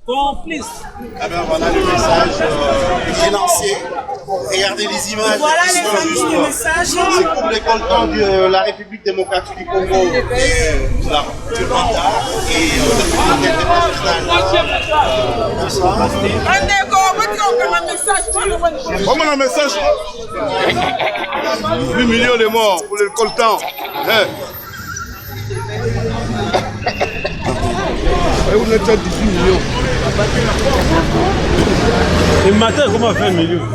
Complice. Alors voilà le message j'ai lancé. Regardez les images. Voilà les familles du message. C'est pour les coltans de la République démocratique du Congo et du Rwanda et le comité international. Comment un message 8 millions de morts pour les coltans. Et vous êtes à 18 millions. Et matin, comment 20 millions?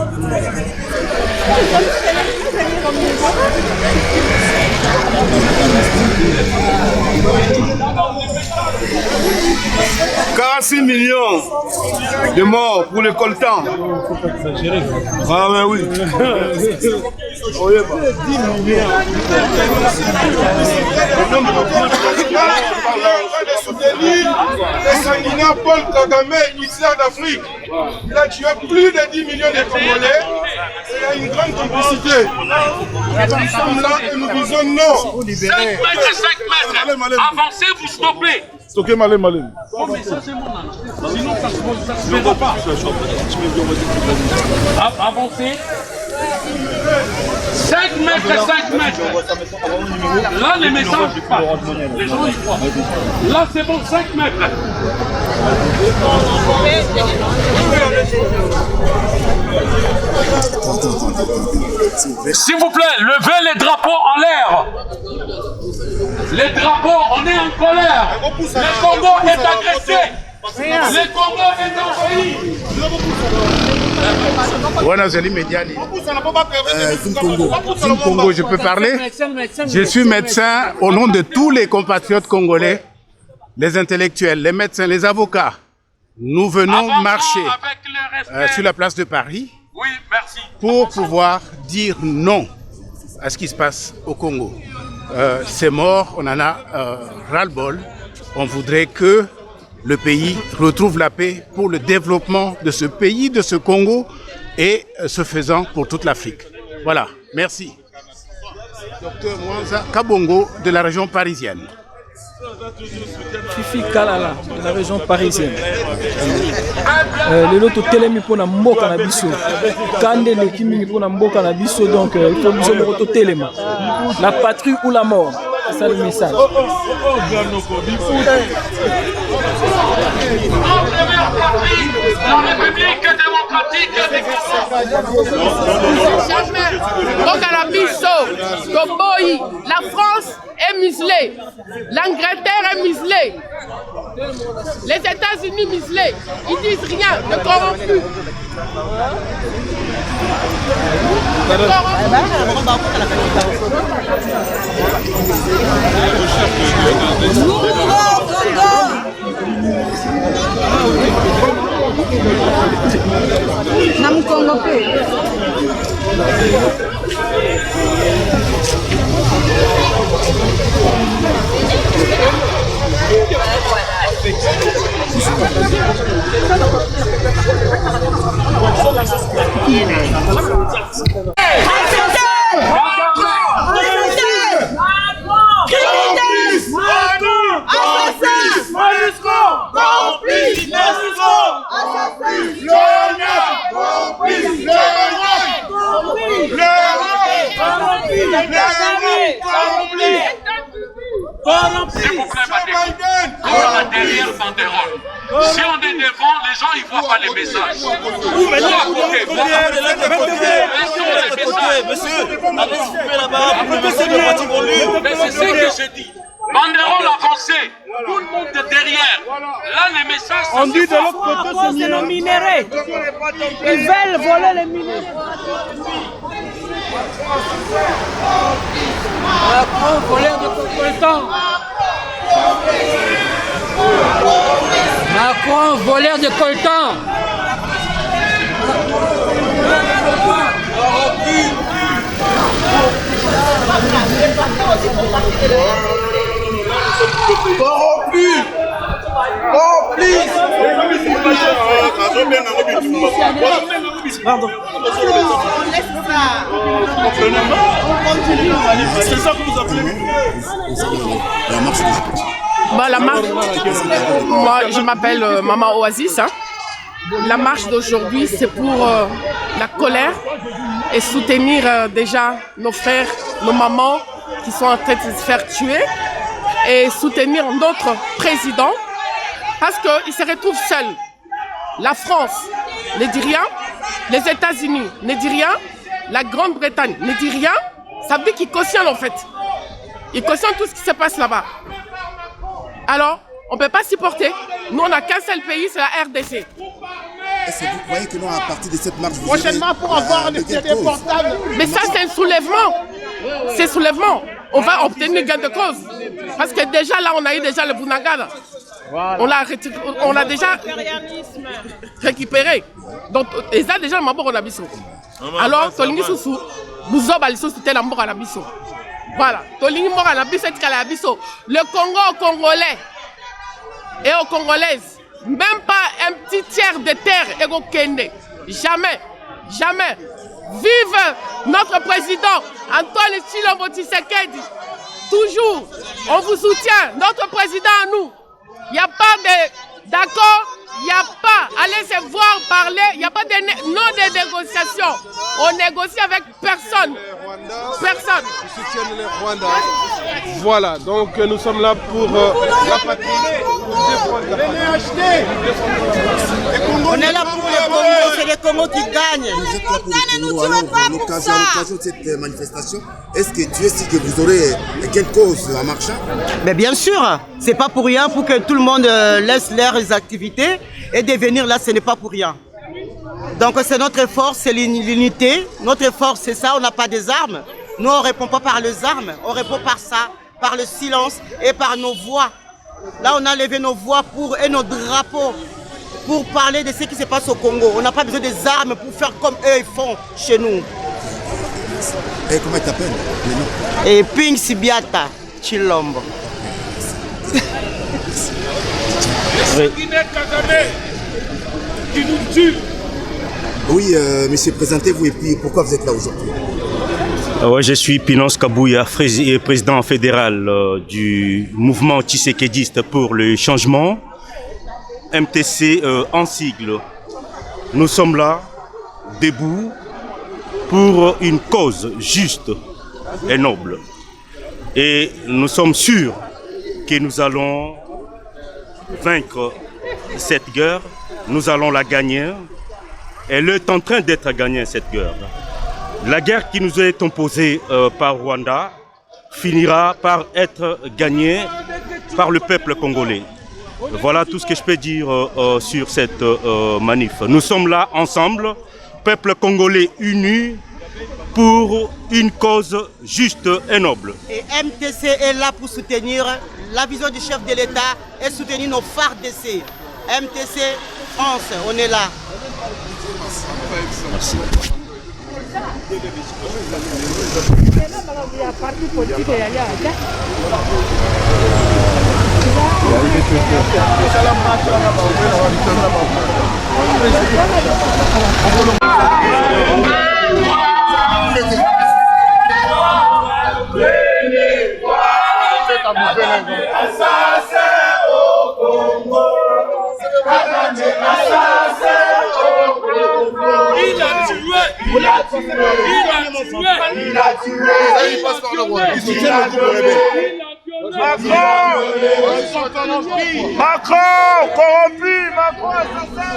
46 millions de morts pour les coltans. Faut pas exagérer. Ah mais oui. 10 millions. Les sanguinaires Paul Kagame, Hitler d'Afrique. Il a tué plus de 10 millions de Congolais. Et il y a une grande complicité. Nous sommes là et nous disons non. 5 mètres, 5 mètres. Avancez, vous stoppez. Stockez Malem Malem. Oh, mais ça c'est mon âge. Sinon ça se verra pas. Avancez. 5 mètres, 5 mètres. Là, les messages passent. Les gens y croient. Là, c'est bon, 5 mètres. S'il vous plaît, levez les drapeaux en l'air. Les drapeaux, on est en colère. Le Congo est agressé. Le Congo est envahi. Congo, je peux parler? Je suis médecin au nom de tous les compatriotes congolais, les intellectuels, les médecins, les avocats. Nous venons marcher sur la place de Paris pour pouvoir dire non à ce qui se passe au Congo. C'est mort, on en a ras-le-bol. On voudrait que le pays retrouve la paix pour le développement de ce pays, de ce Congo, et ce faisant pour toute l'Afrique. Voilà, merci. Docteur Mwanza Kabongo de la région parisienne. Fifi Kalala de la région parisienne. Le lot telemi pour na mboka na biso. Kande le kimi pour na mboka na biso, donc il faut nous moto telema. La patrie ou la mort. C'est ça le message. La République démocratique la France est muselée, l'Angleterre est muselée, les États-Unis muselés, ils disent rien, de corrompus. S'il vous plaît, madame, on a derrière banderole. Si on est devant, les gens ils voient pas les messages. Mais c'est ce que je dis. Banderole avancée, tout le monde est derrière. Là, les messages. On dit de l'autre côté, c'est nos minéraux. Ils veulent voler les minéraux. Macron, voleur de coltan. Macron, voleur de coltan. Corrompu, complice. Pardon. C'est ça que vous appelez la marche d'aujourd'hui? La marche, moi je m'appelle Maman Oasis. Hein. La marche d'aujourd'hui, c'est pour la colère et soutenir déjà nos frères, nos mamans qui sont en train de se faire tuer et soutenir notre président parce qu'il se retrouve seul. La France ne dit rien, les États-Unis ne disent rien, la Grande-Bretagne ne dit rien. Ça veut dire qu'ils cautionnent en fait. Ils cautionnent tout ce qui se passe là-bas. Alors, on ne peut pas supporter. Nous, on n'a qu'un seul pays, c'est la RDC. Est-ce que vous croyez que nous, à partir de cette marche, vous Prochainement, pour avoir des portables. Mais ça, c'est un soulèvement. C'est soulèvement. On va obtenir gain de cause. Parce que déjà, là, on a eu déjà le Bounagada. Voilà. On l'a déjà récupéré. Donc, et ça, déjà, on a biso. Alors, Tolingi Soussou, Bouzo Baliso, c'était la mort à la biso. Voilà. Tolingi mort à la biso, c'était la biso. Le Congo aux Congolais et aux Congolaises, même pas un petit tiers de terre et au Kende. Jamais. Jamais. Vive notre président Antoine Tshilombo Tshisekedi. Toujours, on vous soutient, notre président à nous. Il n'y a pas de... D'accord? Il n'y a pas. Allez se voir, parler. Il n'y a pas de négociation. On négocie avec personne. Personne. Ils soutiennent les Rwandais. Voilà, donc nous sommes là pour la patrie. On est là pour les Congos, c'est les Congos qui gagnent. Vous êtes là pour le Congo. Alors, à l'occasion de cette manifestation, est-ce que Dieu sait que vous aurez quelle cause en marchant? Mais bien sûr, c'est pas pour rien, pour que tout le monde laisse leurs activités et de venir là, ce n'est pas pour rien. Donc c'est notre force, c'est l'unité. Notre force, c'est ça, on n'a pas des armes. Nous, on ne répond pas par les armes, on répond par ça, par le silence et par nos voix. Là, on a levé nos voix et nos drapeaux pour parler de ce qui se passe au Congo. On n'a pas besoin des armes pour faire comme eux ils font chez nous. Et comment il t'appelle? Et Ping Sibiata Tshilombo. Oui, monsieur, présentez-vous et puis pourquoi vous êtes là aujourd'hui? Ouais, je suis Pinonce Kabouya, président fédéral du mouvement tshisekédiste pour le changement, MTC en sigle. Nous sommes là, debout, pour une cause juste et noble. Et nous sommes sûrs que nous allons vaincre cette guerre, nous allons la gagner. Elle est en train d'être gagnée, cette guerre. La guerre qui nous est imposée par Rwanda finira par être gagnée par le peuple congolais. Voilà tout ce que je peux dire sur cette manif. Nous sommes là ensemble, peuple congolais uni pour une cause juste et noble. Et MTC est là pour soutenir la vision du chef de l'État et soutenir nos phares d'essai. MTC France, on est là. Merci. Macron, corrompu, Macron, assassin.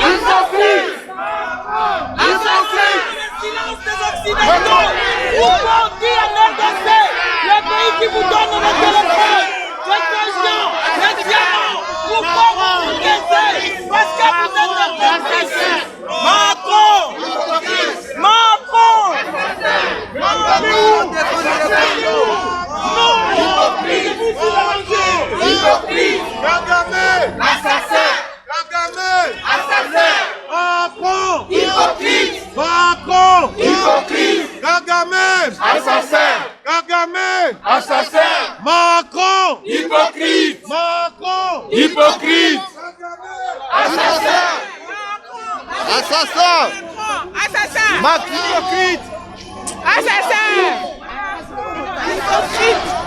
Assassin! Assassin. Kagame. Assassin. Macron. Hypocrite. Macron. Hypocrite. Assassin. Assassin. Assassin. Macron. Hypocrite. Assassin. Hypocrite.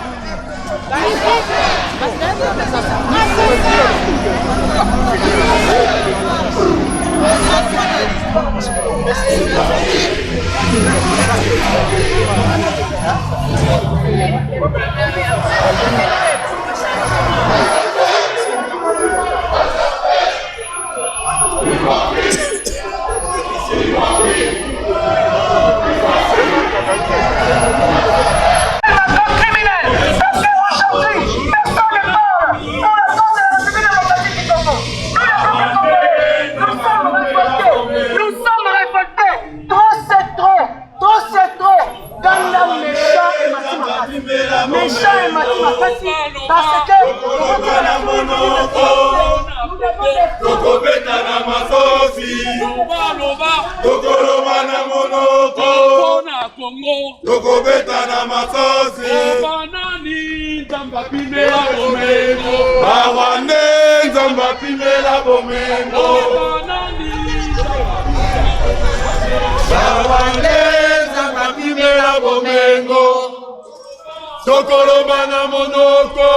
Tokolobana monoko,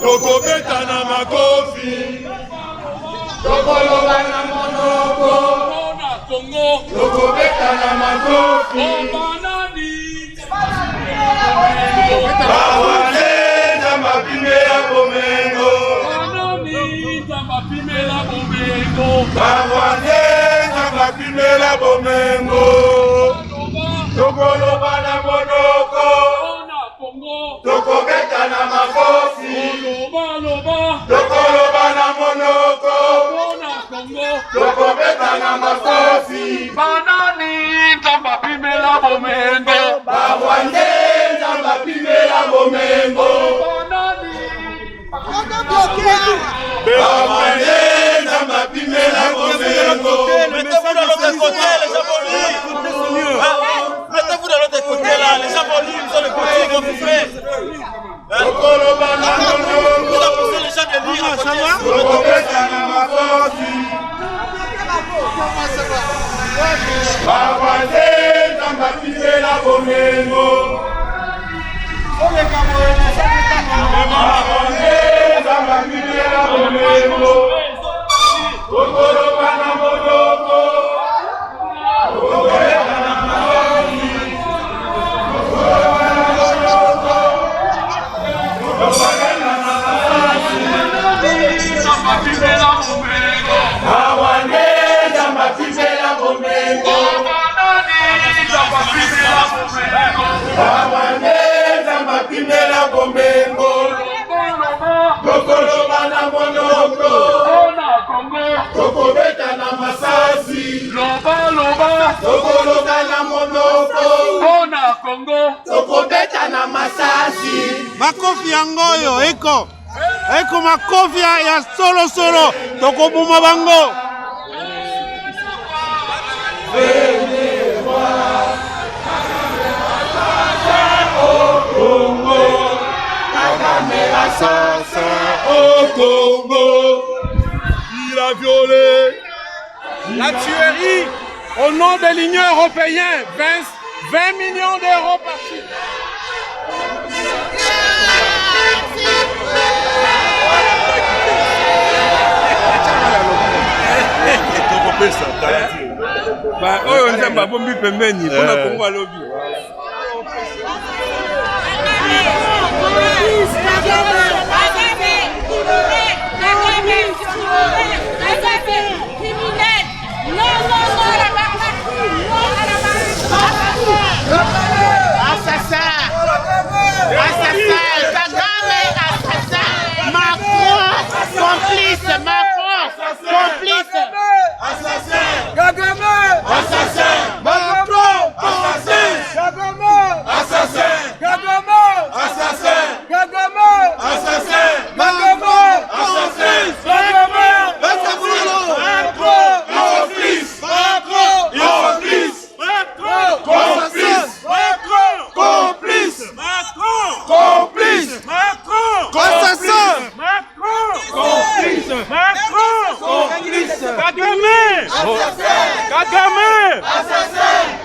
tokobeta na makofi. Tokolobana monoko, tokobeta na makofi. Bawane na mapime ya bomengo. Bawane na mapime ya bomengo. Tokolobana monoko, tokobeta na makofi. Tokolobana monoko, tokobeta na makofi. Banani nzamba pimela bomengo. Bawande nzamba pimela bomengo. Bawande nzamba pimela bomengo. Mettez-vous de l'autre côté, les Japonais. Mettez-vous de l'autre côté là, les Japonais, ils sont les petits, ils vont vous faire. Vous avez poussé les gens de lire à côté. Bawande nzamba pimela bomengo. Bawande nzamba pimela bomengo. Tokolobana monoko, tokobeta na makofi. Tokolobana monoko, tokobeta na makofi. Nzamba pimela bomengo. Bawande nzamba pimela bomengo. Bawande nzamba pimela bomengo. Tokolobana monoko, tokobeta na masasi. Tokolobana monoko, tokobeta na masasi. Makofi yango yo, eko. Eko makofi ya solo solo. Tokobuma bango. Au Congo, il a violé La tuerie au nom de l'Union européenne, 20 millions d'euros par-ci. oyo nzambe abombi pembeni mpona kongo alobi Assassin! Kagame!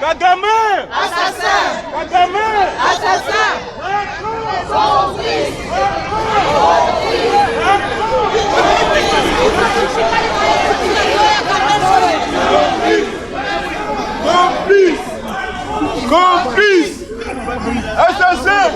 Kagame! Kagame! Complice! Complice! Assassin!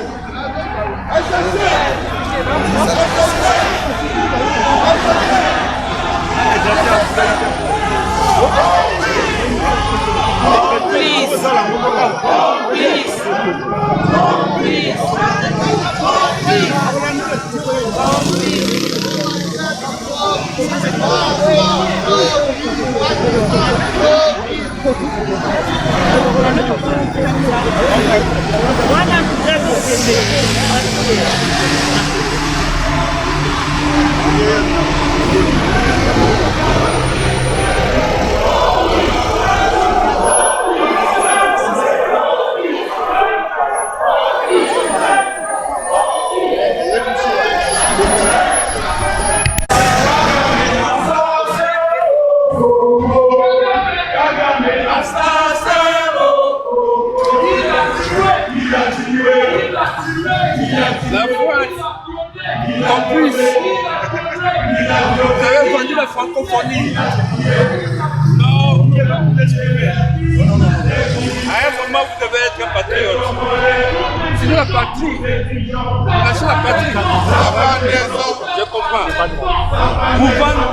La foi complice. Vous avez vendu la francophonie. Non, vous ne pouvez pas vous exprimer. À un moment, vous devez être un patriote. Sinon, la patrie. Lâchez la patrie. Je comprends. Vous vendez.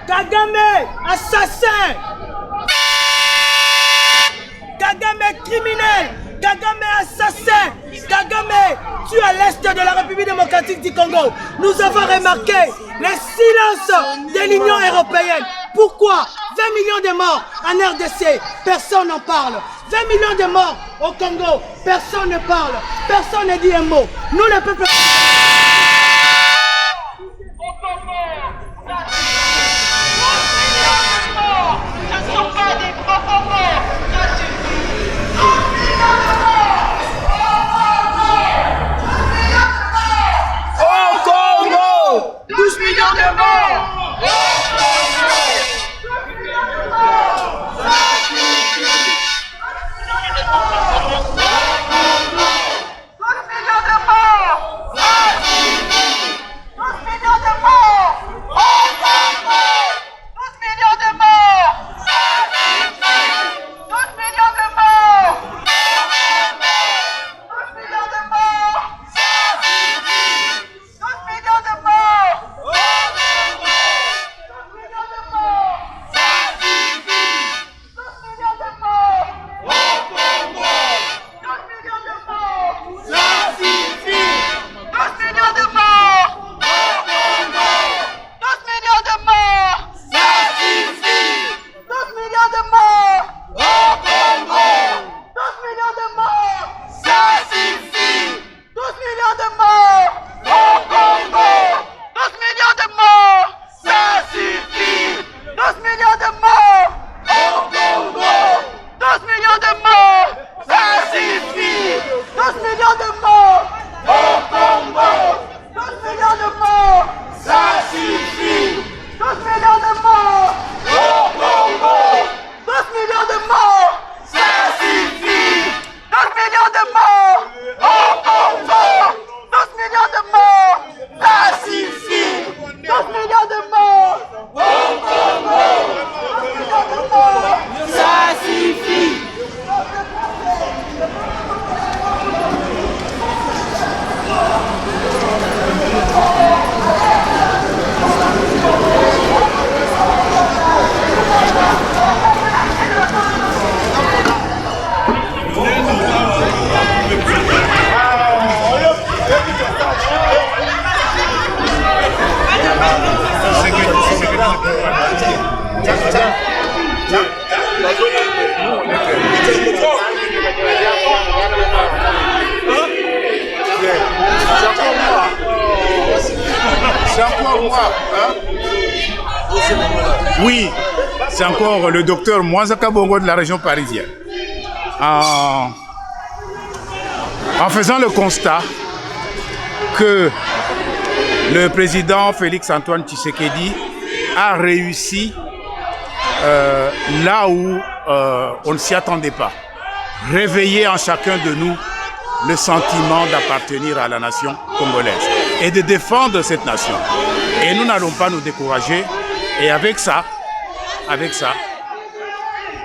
Kagame, assassin! Kagame, criminel! Kagame, assassin! Kagame, tu es à l'est de la République démocratique du Congo. Nous avons remarqué le silence de l'Union européenne. Pourquoi 20 millions de morts en RDC, personne n'en parle. 20 millions de morts au Congo, personne ne parle. Personne ne dit un mot. Nous, le peuple... Au Congo, 12 millions de morts. Oui, c'est encore le docteur Mwanzaka Bongo de la région parisienne. En faisant le constat que le président Félix-Antoine Tshisekedi a réussi là où on ne s'y attendait pas. Réveiller en chacun de nous le sentiment d'appartenir à la nation congolaise et de défendre cette nation. Et nous n'allons pas nous décourager. Et avec ça,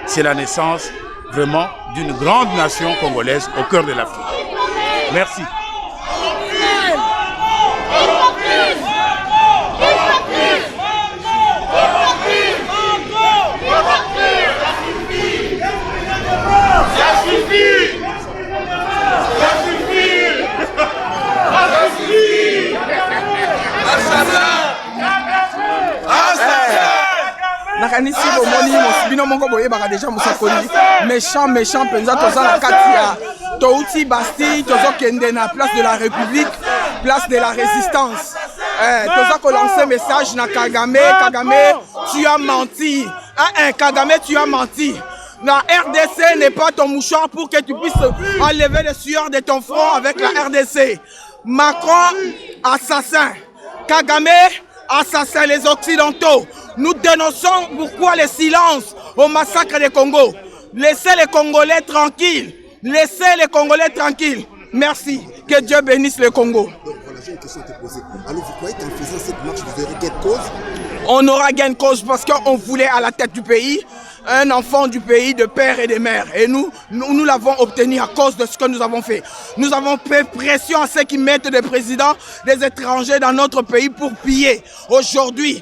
c'est la naissance vraiment d'une grande nation congolaise au cœur de l'Afrique. Merci. nakanisi bomoni bino moko boyebaka deja mosakoli méchant penza toza na kati ya touti Bastille tozokende na place de la République, place de la Résistance. Toza ko lancer message na Kagame, tu as menti. Kagame, tu as menti. La RDC n'est pas ton mouchoir pour que tu puisses enlever le sueur de ton front avec la RDC. Macron, assassin. Kagame, assassin. Les Occidentaux. Nous dénonçons pourquoi le silence au massacre des Congo. Laissez les Congolais tranquilles. Laissez les Congolais tranquilles. Merci. Que Dieu bénisse le Congo. Donc voilà, j'ai une question à te poser. Alors vous croyez qu'en faisant cette marche, vous aurez gain de cause? On aura gain de cause parce qu'on voulait à la tête du pays un enfant du pays de père et de mère. Et nous l'avons obtenu à cause de ce que nous avons fait. Nous avons fait pression à ceux qui mettent des présidents, des étrangers dans notre pays pour piller. Aujourd'hui,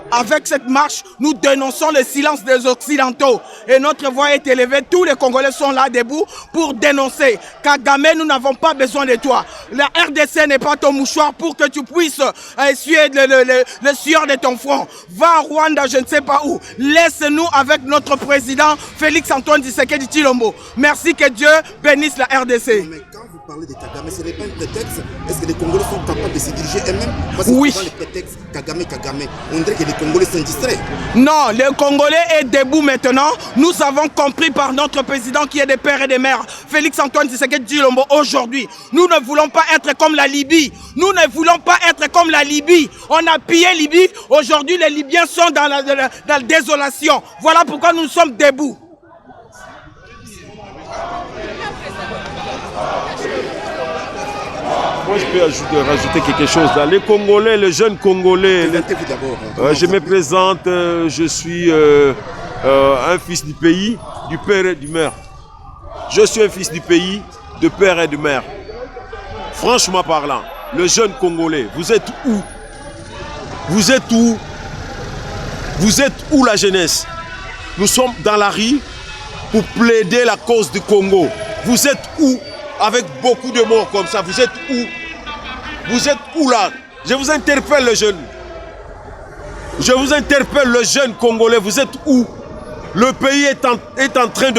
avec cette marche, nous dénonçons le silence des Occidentaux. Et notre voix est élevée. Tous les Congolais sont là debout pour dénoncer. Kagame, nous n'avons pas besoin de toi. La RDC n'est pas ton mouchoir pour que tu puisses essuyer le sueur de ton front. Va à Rwanda, je ne sais pas où. Laisse-nous avec notre président Félix-Antoine Tshisekedi Tshilombo. Merci, que Dieu bénisse la RDC. Mais quand vous parlez de Kagame, ce n'est pas un prétexte. Est-ce que les Congolais sont capables de se diriger eux-mêmes? Parce que oui. souvent les prétextes Kagame, on dirait que les Congolais sont distraits. Non, le Congolais est debout maintenant. Nous avons compris par notre président qui est des pères et des mères, Félix-Antoine Tshisekedi Tshilombo, aujourd'hui. Nous ne voulons pas être comme la Libye. Nous ne voulons pas être comme la Libye. On a pillé Libye. Aujourd'hui, les Libyens sont dans la désolation. Voilà pourquoi nous sommes debout. Moi, je peux rajouter quelque chose là. Les Congolais, les jeunes Congolais. Présentez-vous d'abord. Je me présente, je suis un fils du pays, du père et du mère. Je suis un fils du pays, de père et de mère. Franchement parlant, le jeune Congolais, vous êtes où? Vous êtes où? Vous êtes où la jeunesse? Nous sommes dans la rue pour plaider la cause du Congo. Vous êtes où? Avec beaucoup de morts comme ça, vous êtes où? Vous êtes où là? Je vous interpelle les jeunes. Je vous interpelle le jeune Congolais, vous êtes où? Le pays est en train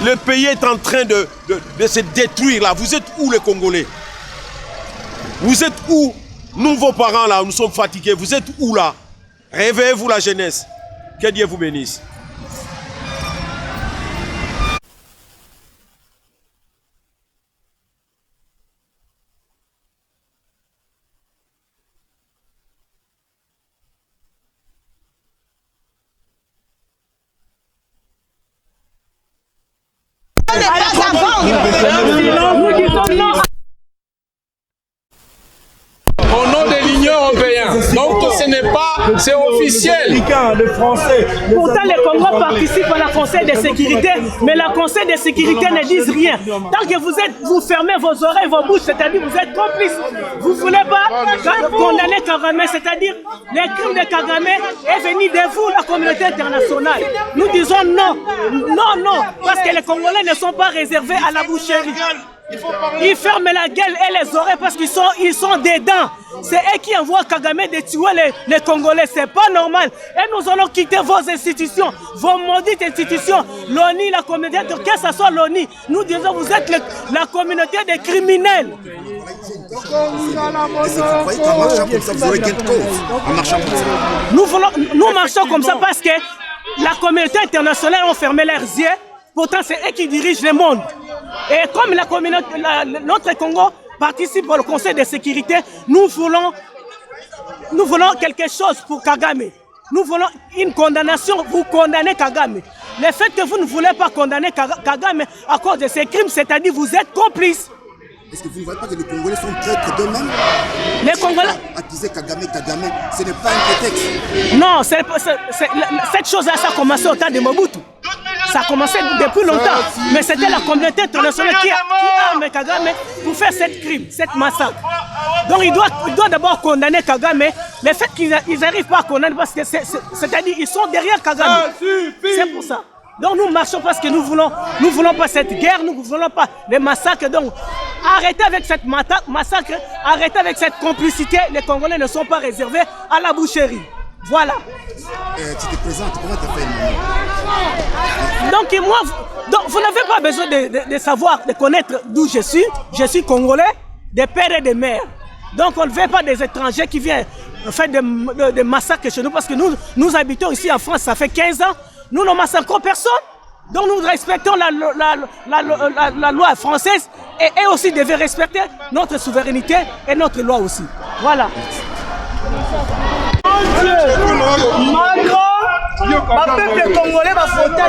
le pays est en train de se détruire là. Vous êtes où les Congolais? Vous êtes où? Nous, vos parents là, nous sommes fatigués. Vous êtes où là? Réveillez-vous la jeunesse. Que Dieu vous bénisse. Au nom de l'Union européenne. Donc ce n'est pas, c'est officiel. Pourtant, le Congo participe à la Conseil de sécurité, mais la Conseil de sécurité ne dit rien. Tant que vous fermez vos oreilles, vos bouches, c'est-à-dire vous êtes complices. Vous ne voulez pas condamner Kagame, c'est-à-dire les crimes de Kagame est venu de vous, la communauté internationale. Nous disons non, non, non, parce que les Congolais ne sont pas réservés à la boucherie. Ils ferment la gueule et les oreilles parce qu'ils sont dedans. C'est eux qui envoient Kagame de tuer les Congolais. C'est pas normal. Et nous allons quitter vos institutions, vos maudites institutions. L'ONU, la communauté, que ce soit l'ONU. Nous disons, vous êtes la communauté des criminels. Est-ce que vous croyez qu'en marchant comme ça, vous aurez quelle cause en marchant comme ça? Nous marchons comme ça parce que la communauté internationale a fermé leurs yeux. Pourtant, c'est eux qui dirigent le monde. Et comme la communauté, notre Congo participe au Conseil de sécurité, nous voulons quelque chose pour Kagame. Nous voulons une condamnation. Vous condamnez Kagame. Le fait que vous ne voulez pas condamner Kagame à cause de ses crimes, c'est-à-dire vous êtes complice. Est-ce que vous ne voyez pas que les Congolais sont traîtres d'eux-mêmes? Les Congolais accuser Kagame, ce n'est pas un prétexte. Non, cette chose-là, ça a commencé au temps de Mobutu. Ça a commencé depuis longtemps. Mais c'était la communauté internationale qui arme Kagame pour faire cette crime, cette massacre. Donc il doit d'abord condamner Kagame. Le fait qu'ils n'arrivent pas à condamner, parce que c'est-à-dire qu'ils sont derrière Kagame. C'est pour ça. Donc nous marchons parce que nous voulons pas cette guerre, nous ne voulons pas les massacres. Donc arrêtez avec cette massacre, arrêtez avec cette complicité. Les Congolais ne sont pas réservés à la boucherie. Voilà. Tu te présentes, comment tu as fait? Donc moi, vous n'avez pas besoin de savoir, de connaître d'où je suis. Je suis Congolais, des pères et des mères. Donc on ne veut pas des étrangers qui viennent faire des massacres chez nous parce que nous habitons ici en France, ça fait 15 ans. Nous ne massacrons personne. Donc nous respectons la loi française et eux aussi devaient respecter notre souveraineté et notre loi aussi. Voilà. Macron, ma peuple congolais va voter.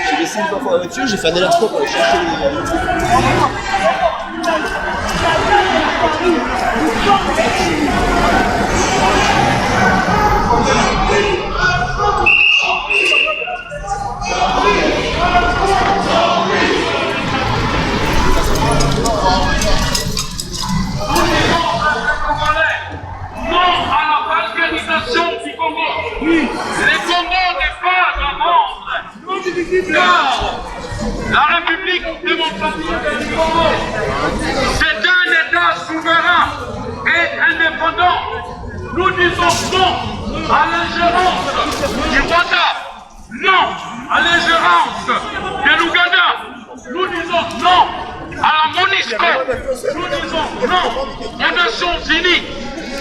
J'ai laissé une fois en voiture, j'ai fait un aller-retour pour aller chercher Non à la balkanisation du Congo. Les Congos n'est pas un monde. Car la République démocratique du Congo, c'est un État souverain et indépendant. Nous disons non à l'ingérence du Rwanda, non à l'ingérence de l'Ouganda. Nous disons non à la MONUSCO. Nous disons non aux Nations Unies.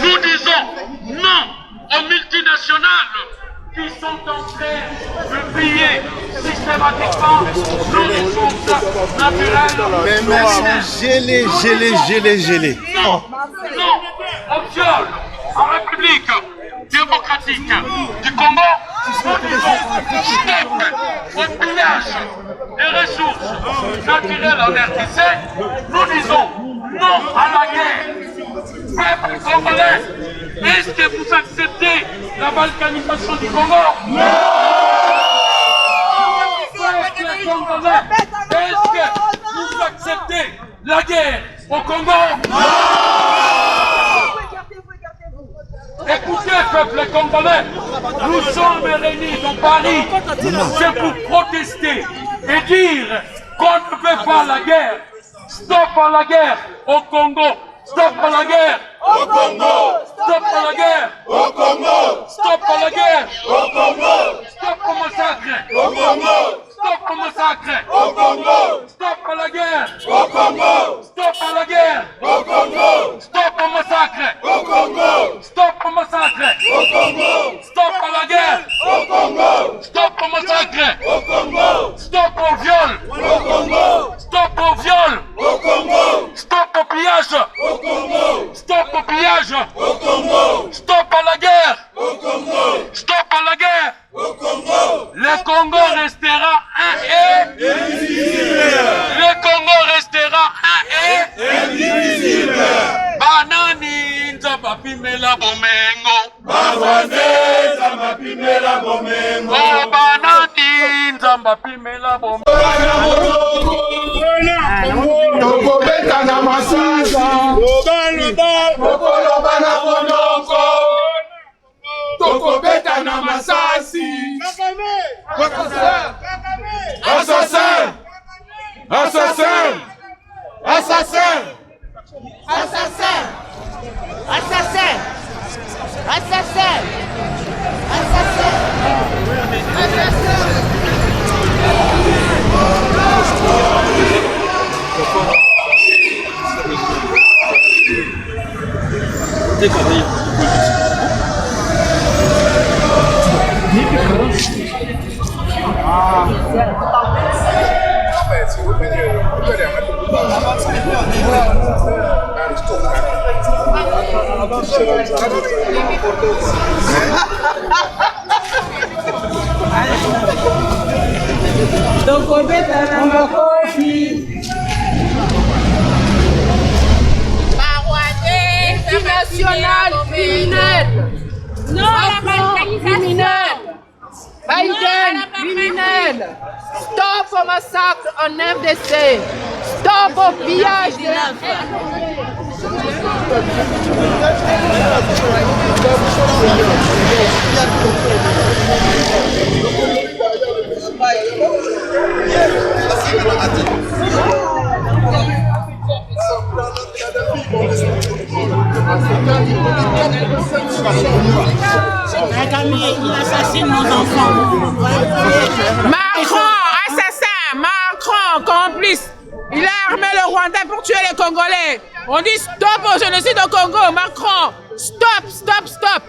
Nous disons non aux multinationales qui sont en train de piller systématiquement nos ressources naturelles. mais elles sont gelées. Non, non, au viol en République démocratique du Congo, nous disons stop au pillage des ressources naturelles en RDC. Nous disons non à la guerre. Peuple congolais, est-ce que vous acceptez la balkanisation du Congo? Non. Peuple congolais, est-ce que vous acceptez la guerre au Congo? Non. Écoutez, peuple congolais, nous sommes réunis dans Paris, c'est pour protester et dire qu'on ne veut pas la guerre. Stop à la guerre au Congo. Stop à la guerre au Congo. Stop à la guerre au Congo. Stop à la guerre au Congo. Stop au massacre au Congo. Stop au massacre au Congo. Stop à la guerre au Congo. Stop à la guerre au Congo. Stop au massacre au Congo. Stop au massacre au Congo. Stop à la guerre au Congo. Stop au massacre au Congo. Stop au viol au Congo. Stop au viol au Congo. Stop au pillage au Congo. Stop au pillage au Congo. Stop à la guerre au Congo. Stop à la guerre au Congo. Le Congo restera un et indivisible. Le Congo restera un et indivisible. Banani nzamba pimela bomengo. Banane nzamba pimela bomengo. Oh banani nzamba pimela bomengo. Tokobeta na masasa tokoloba na monoko tokobeta na masasi. Assassin! Assassin! Assassin! Assassin. Assassin. National criminel. Non, criminel. Biden criminel. Stop au massacre en MDC. Stop au pillage de Il assassine nos enfants. Macron, assassin, Macron, complice. Il a armé le Rwanda pour tuer les Congolais. On dit stop au génocide au Congo, Macron. Stop, stop, stop.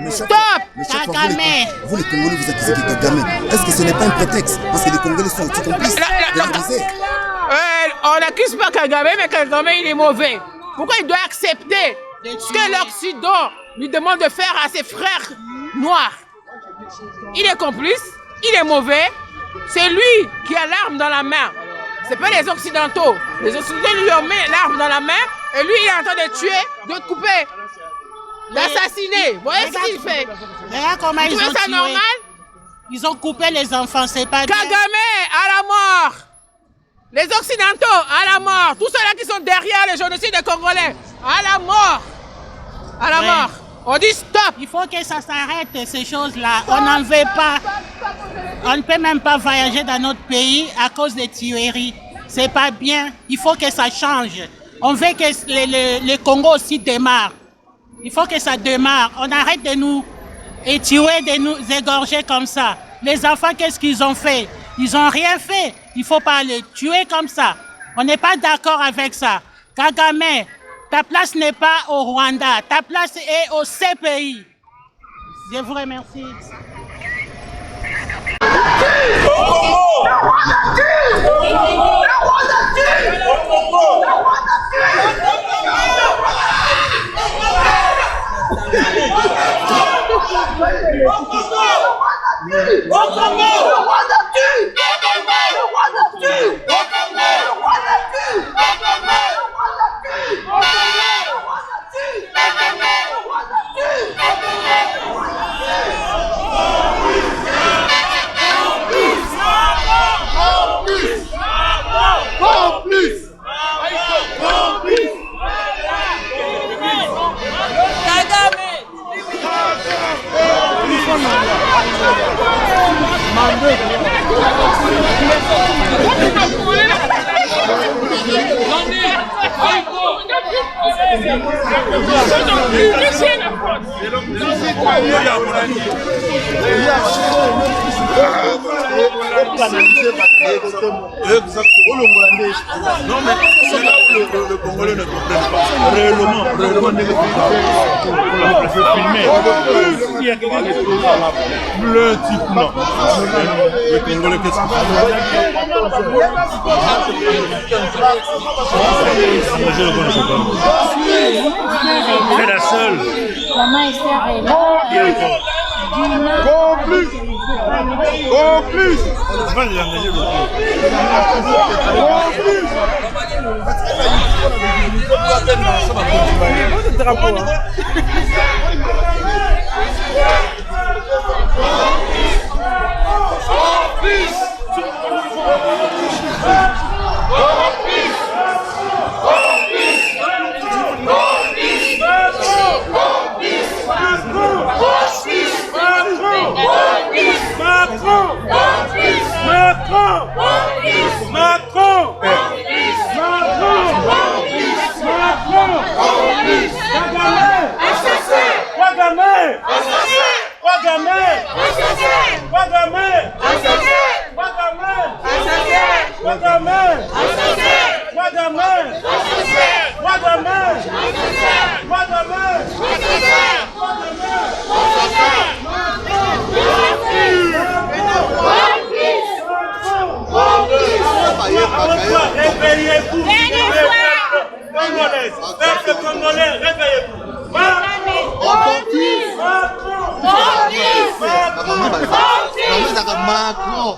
Stop. Kagame. Vous les Congolais, vous accusez de Kagame. Est-ce que ce n'est pas un prétexte? Parce que les Congolais sont aussi complices. On n'accuse pas Kagame, mais Kagame, il est mauvais. Pourquoi il doit accepter ce que l'Occident lui demande de faire à ses frères noirs? Il est complice, il est mauvais. C'est lui qui a l'arme dans la main. C'est pas les Occidentaux. Les Occidentaux lui ont mis l'arme dans la main et lui, il est en train de tuer, de couper, d'assassiner. Vous voyez ce qu'il fait? Regarde comment ils ont ça tué. normal? Ils ont coupé les enfants, c'est pas bien. Kagame à la mort. Les Occidentaux à la mort. Tous ceux-là qui sont derrière le génocide des Congolais à la mort. À la mort. On dit stop. Il faut que ça s'arrête, ces choses-là. On n'en veut pas. On ne peut même pas voyager dans notre pays à cause des tueries. C'est pas bien. Il faut que ça change. On veut que le Congo aussi démarre. Il faut que ça démarre. On arrête de nous tuer, de nous égorger comme ça. Les enfants, qu'est-ce qu'ils ont fait? Ils n'ont rien fait. Il ne faut pas les tuer comme ça. On n'est pas d'accord avec ça. Kagame, ta place n'est pas au Rwanda. Ta place est au CPI. Je vous remercie. Non, mais c'est là où le Congolais ne comprenne pas. Réellement, on peut filmer. S'il y a quelqu'un qui est le type, non. Le Congolais, qu'est-ce qu'il fait? Je ne connais pas. C'est la seule. Maman Esther est là. Qui est encore? Complice! Complice! C'est pas les engagés de Kagame! Réveillez-vous. Peuple congolais, réveillez-vous. Macron,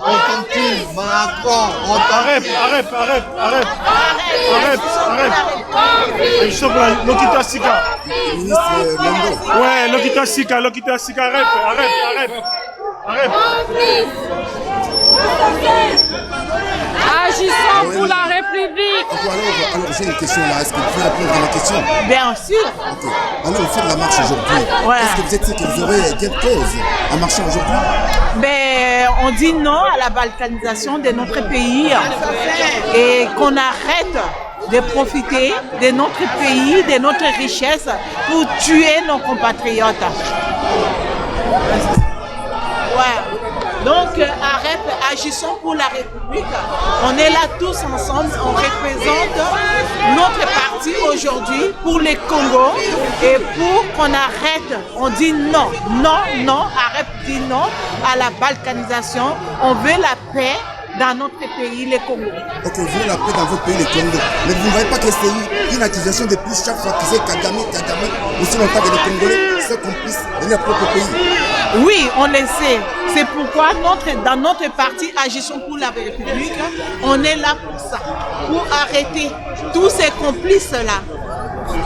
arrête. Lokita Sika. Ouais, Lokita Sika, arrête. Agissons pour la République. Alors j'ai une question là, est-ce que vous pouvez répondre à ma question? Bien sûr. Ok. Alors vous faites la marche aujourd'hui. Ouais. Est-ce que vous êtes sûr que vous aurez gain de cause en marchant aujourd'hui? Ben, on dit non à la balkanisation de notre pays et qu'on arrête de profiter de notre pays, de notre richesse pour tuer nos compatriotes. Ouais. Donc, agissons pour la République. On est là tous ensemble, on représente notre parti aujourd'hui pour les Congo et pour qu'on arrête, on dit non, arrête, dit non à la balkanisation. On veut la paix dans notre pays, les Congo. Ok, vous voulez la paix dans votre pays, les Congo. Mais vous ne voyez pas que c'est une accusation de plus chaque fois qu'ils aient Kagame, aussi longtemps que les Congolais sont complices de leur propre pays. Oui, on le sait. C'est pourquoi dans notre parti Agissons pour la République, on est là pour ça, pour arrêter tous ces complices-là.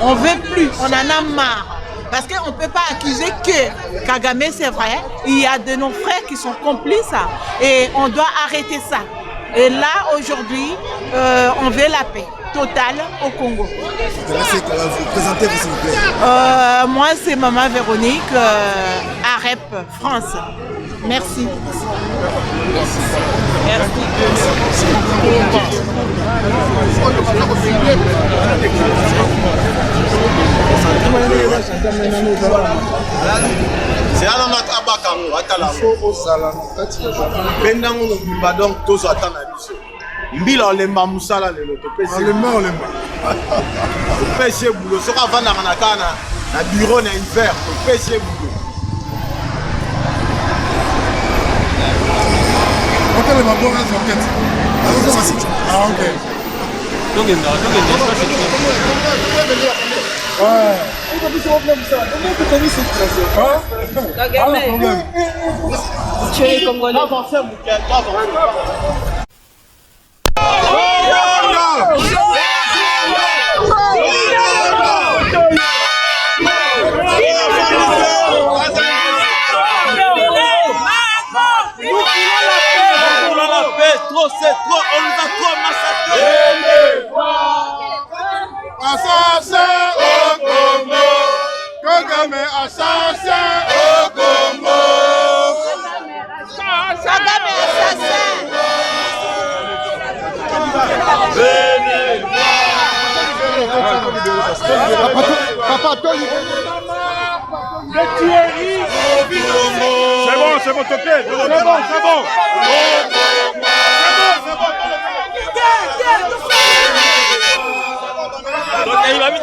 On ne veut plus, on en a marre. Parce qu'on ne peut pas accuser que Kagame, c'est vrai, il y a de nos frères qui sont complices et on doit arrêter ça. Et là, aujourd'hui, on veut la paix totale au Congo. Vous présentez-vous, s'il vous plaît. Moi, c'est Maman Véronique, AREP, France. Merci. C'est à notre abakango atala osala bendango ngumba donc tozo atana biso mbila olemba musala lelo topesi olemba topesi bulo soka vanda na kana na bureau na hiver topesi bulo Hôtel Mabora Rocket. Ah ok. Donc ouais. Tu es congolais. Trop, c'est trop, on nous a trop massacré. Assassin au Congo, Kagame assassin au Congo. Kagame assassin. C'est bon, Toké. C'est bon. Il va vite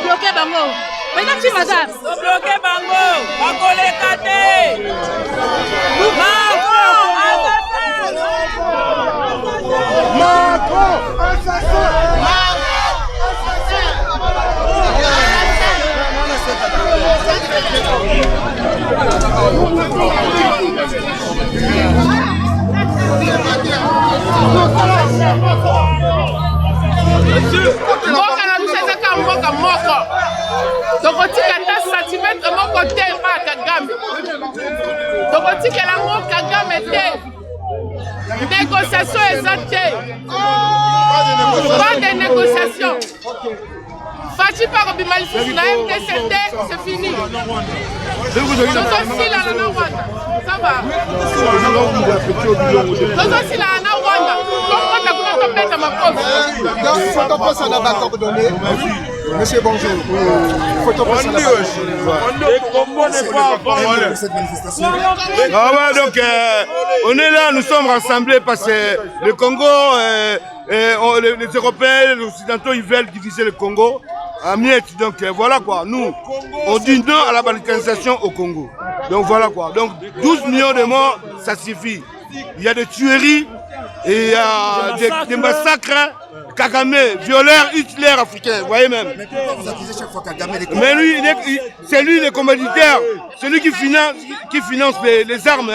bloqué bango. Maintenant tu madame. Bloqué bango. Bakoleka te. Macron, assassin. Mboka na biso ezaka mboka moko. Tokotika ta centimètre moko te ma Kagame. Tokotikela ngo Kagame te. Négociation eza te. Pas de négociation. Fachi par Bimalisou, na MTCT, c'est fini. Tozo sila na Rwanda. Ça va. Tozo sila na Rwanda. Comment t'as pu t'appeler ma cause? Photo passe à la coordonnée. Monsieur, bonjour. Photo passe à la Ah ouais, donc on est là, nous sommes rassemblés parce que le Congo, les Européens, les Occidentaux, ils veulent diviser le Congo en miettes. Donc voilà quoi, nous, on dit non à la balkanisation au Congo. Donc voilà quoi, donc 12 millions de morts, ça suffit. Il y a des tueries et il y a des massacres. Kagame, violeur, Hitler africain, vous voyez même. Mais pourquoi vous accusez chaque fois Kagame? Mais lui, c'est lui le commanditaire, celui qui finance les armes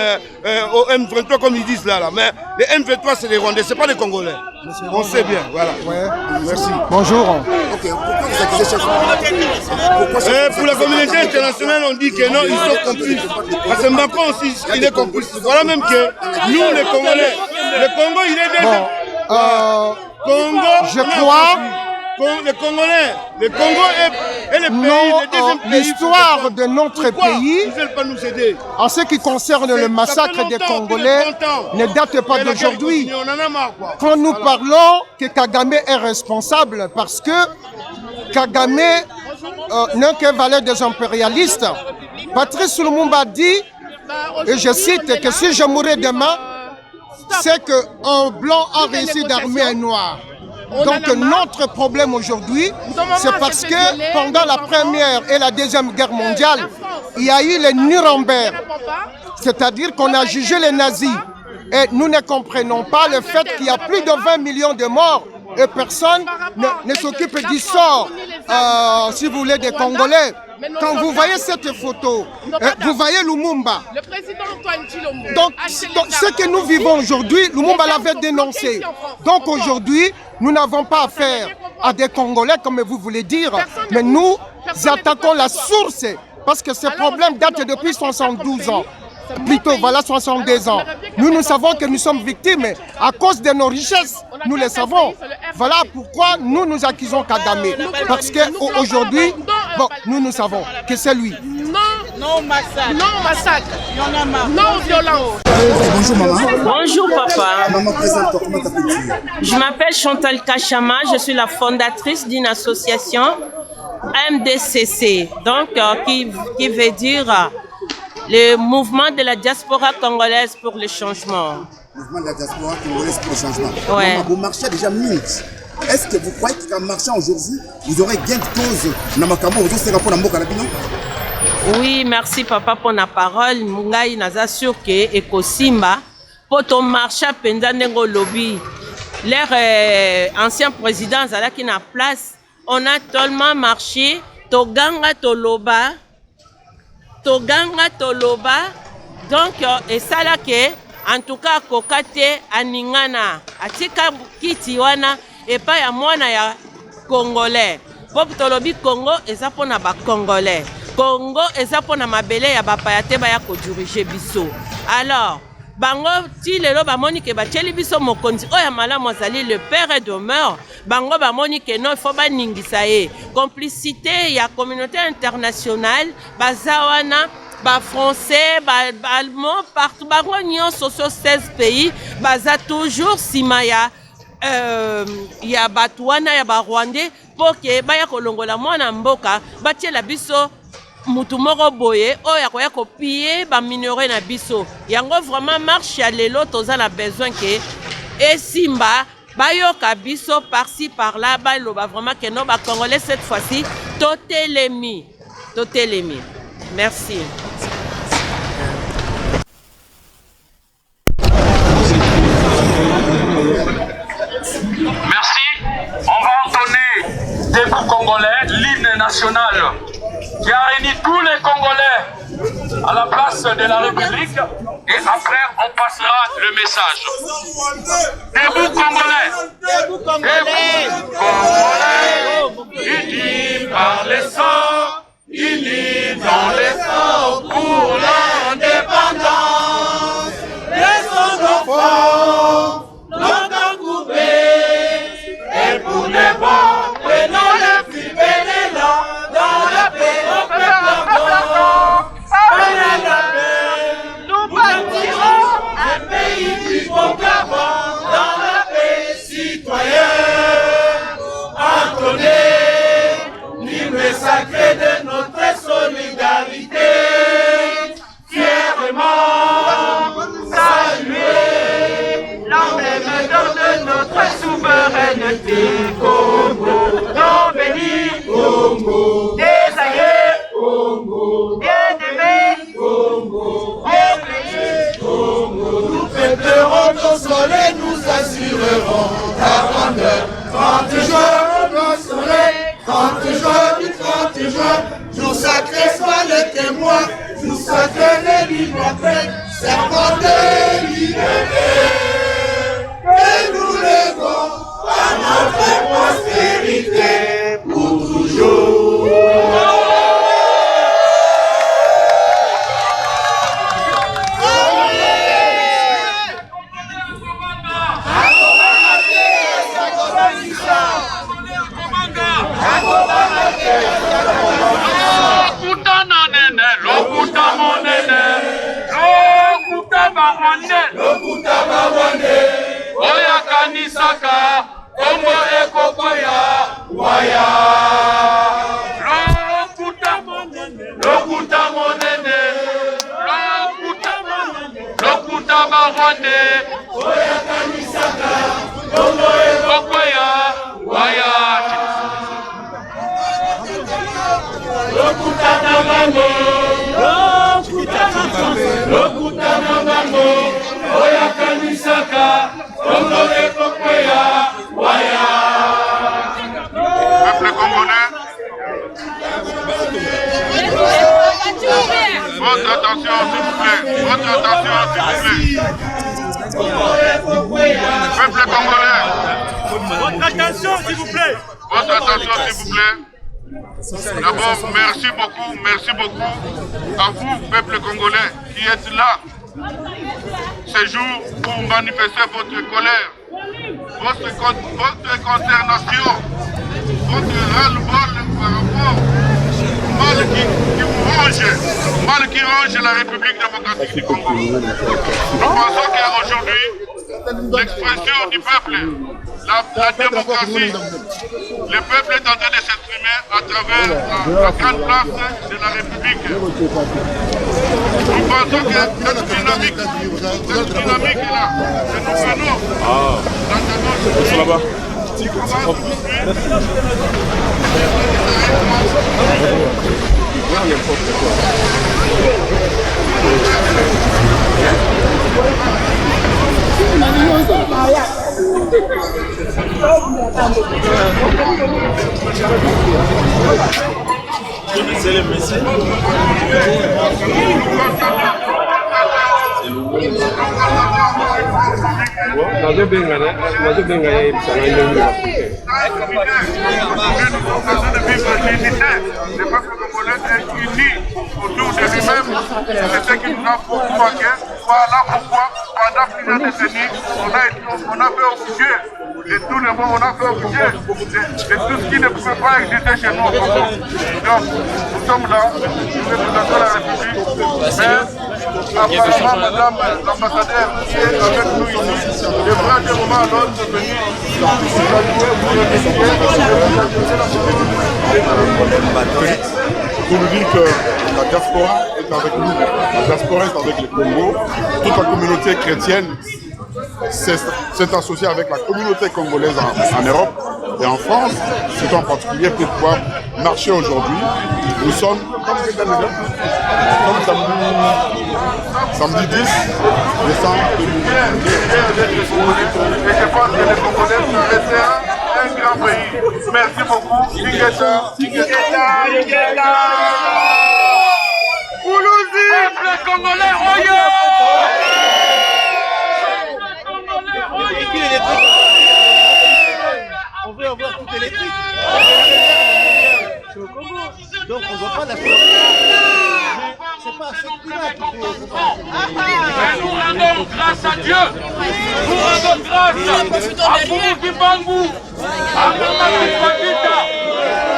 au M23 comme ils disent là. Mais les M23 c'est les Rwandais, c'est pas les Congolais. On sait bien, voilà. Ouais. Merci. Bonjour. Ok, pourquoi vous accusez chaque fois? Pour la communauté internationale, on dit que non, ils sont complices. Parce que Macron aussi, il est complice. Voilà même que nous, les Congolais, le Congo, il est déjà... Je crois. Le Congolais, le Congo est le pays, l'histoire de notre pays, ils veulent pas nous aider. En ce qui concerne le massacre des Congolais, ne date pas d'aujourd'hui. Quand nous parlons que Kagame est responsable, parce que Kagame n'est qu'un valet des impérialistes, Patrice Lumumba dit, et je cite, que si je mourais demain, c'est qu'un blanc a réussi d'armer un noir. Donc notre problème aujourd'hui, c'est parce que pendant la Première et la Deuxième Guerre mondiale, il y a eu les Nuremberg, c'est-à-dire qu'on a jugé les nazis. Et nous ne comprenons pas le fait qu'il y a plus de 20 millions de morts et personne ne s'occupe du sort, si vous voulez, des Congolais. Quand vous voyez cette photo, vous voyez Lumumba. Le président Antoine Tshilombo. Donc ce que nous vivons aujourd'hui, Lumumba l'avait dénoncé. Donc aujourd'hui, nous n'avons pas affaire à des Congolais, comme vous voulez dire, mais nous attaquons la source, parce que ce problème date depuis 72 ans. Plutôt, voilà, 62 ans. Nous savons que nous sommes victimes à cause de nos richesses. Nous le savons. Voilà pourquoi nous accusons Kagame. Parce qu'aujourd'hui, nous savons que c'est lui. Non massacre. Non massacre. Non violence. Bonjour maman. Bonjour papa. Maman, présente-toi, comment t'appelles-tu? Je m'appelle Chantal Kachama, je suis la fondatrice d'une association MDCC, donc qui veut dire le mouvement de la diaspora congolaise pour le changement. Mouvement de la diaspora congolaise pour le changement. Ouais. Maman, vous marchez déjà minutes. Est-ce que vous croyez qu'en marchant aujourd'hui, vous aurez gain de cause dans ma campagne? Oui, merci papa pour la parole. Mungai naza sûr que ekosimba pour ton marché pendant ngo lobby. Leur ancien président Zalaki na place, on a tellement marché, toganga toloba, donc et ça là que en tout cas kokate aningana atika kiti wana et pas ya mwana ya congolais. Pop tolobi Congo eza pona ba congolais. Congo eza pona mabele ya bapaya te baya ko diriger biso. Alors bango ti lelo bamoni ke batieli biso mokonzi oya malamu azali le père et demeure, bango bamoni ke non faut baningisa ye. Complicité ya communauté internationale bazawana ba français, ba allemand, partout bango nyonso sur 16 pays baza toujours simaya ya batwana ya ba rwandais pour que baya kolongola mwana mboka batiela biso mutu moko boye oyo akoya kopie baminore na biso. Yango vraiment marche ya lelo toza na besoin ke esimba bayoka biso par-ci par-là baloba vraiment que non bacongolais cette fois-ci totelemi. Merci. Merci. On va entonner des coups congolais, l'hymne national qui a réuni tous les Congolais à la place de la République. Et après, on passera le message. Debout Congolais. Debout Congolais. Unis par les sangs, unis dans les sangs pour l'indépendance. Laissons nos enfants, longtemps coupés, et pour les bons, prenons les plus belles. nous sacrés soient les témoins, nous sacrés les libertés, servants de liberté. Et nous levons à notre prospérité pour toujours. Oya kanisaka, ombo ekokoya, waya. Lokuta monene, lokuta barwane. Oya kanisaka, ombo ekokoya, waya. Lokuta na bango, lokuta na bango. Oya kanisaka, ombo ekokoya, waya. Peuple congolais, votre attention s'il vous plaît, votre attention s'il vous plaît. Peuple congolais, Votre attention s'il vous plaît. votre attention s'il vous plaît. D'abord, merci beaucoup à vous, peuple congolais, qui êtes là ce jour pour manifester votre colère, votre consternation, votre ras-le-bol par rapport au mal qui ronge la République démocratique du Congo. Nous pensons qu'aujourd'hui, l'expression du peuple, la démocratie, le peuple est en train de s'exprimer à travers la grande place de la République. Nous pensons que cette dynamique là, que nous venons dans notre là-bas. C'est le message. Autour de lui-même, c'est ce qui nous a provoqué. Voilà pourquoi, pendant plusieurs décennies, on a fait obligé de tout le monde, on a fait obligé de tout ce qui ne pouvait pas exister chez nous. Donc, nous sommes là, nous représentons la République, mais apparemment, madame l'ambassadeur qui est avec nous ici, devra d'un moment à l'autre venir pour nous dire que la diaspora est avec nous, la diaspora est avec le Congo, toute la communauté chrétienne s'est associée avec la communauté congolaise en Europe et en France, c'est en particulier pour pouvoir marcher aujourd'hui. Nous sommes, samedi 10 décembre 2020. Et je pense que les Congolais restera un grand pays. Merci beaucoup. Igeta. Koulouzi, peuple congolais, oyo! On veut avoir tout électrique. C'est au Congo. Donc on ne voit pas la couleur. C'est pas à cette couleur qu'il faut. Nous rendons grâce à Dieu. Nous rendons grâce à Boubou Bangou, à Mamadou Fadita,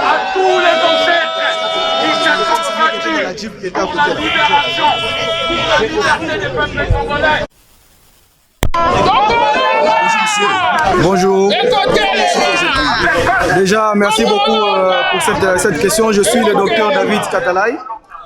à tous les ancêtres qui se sont battus pour la libération, pour la liberté des peuples congolais. Bonjour. Déjà, merci beaucoup pour cette question. Je suis le docteur David Katalay,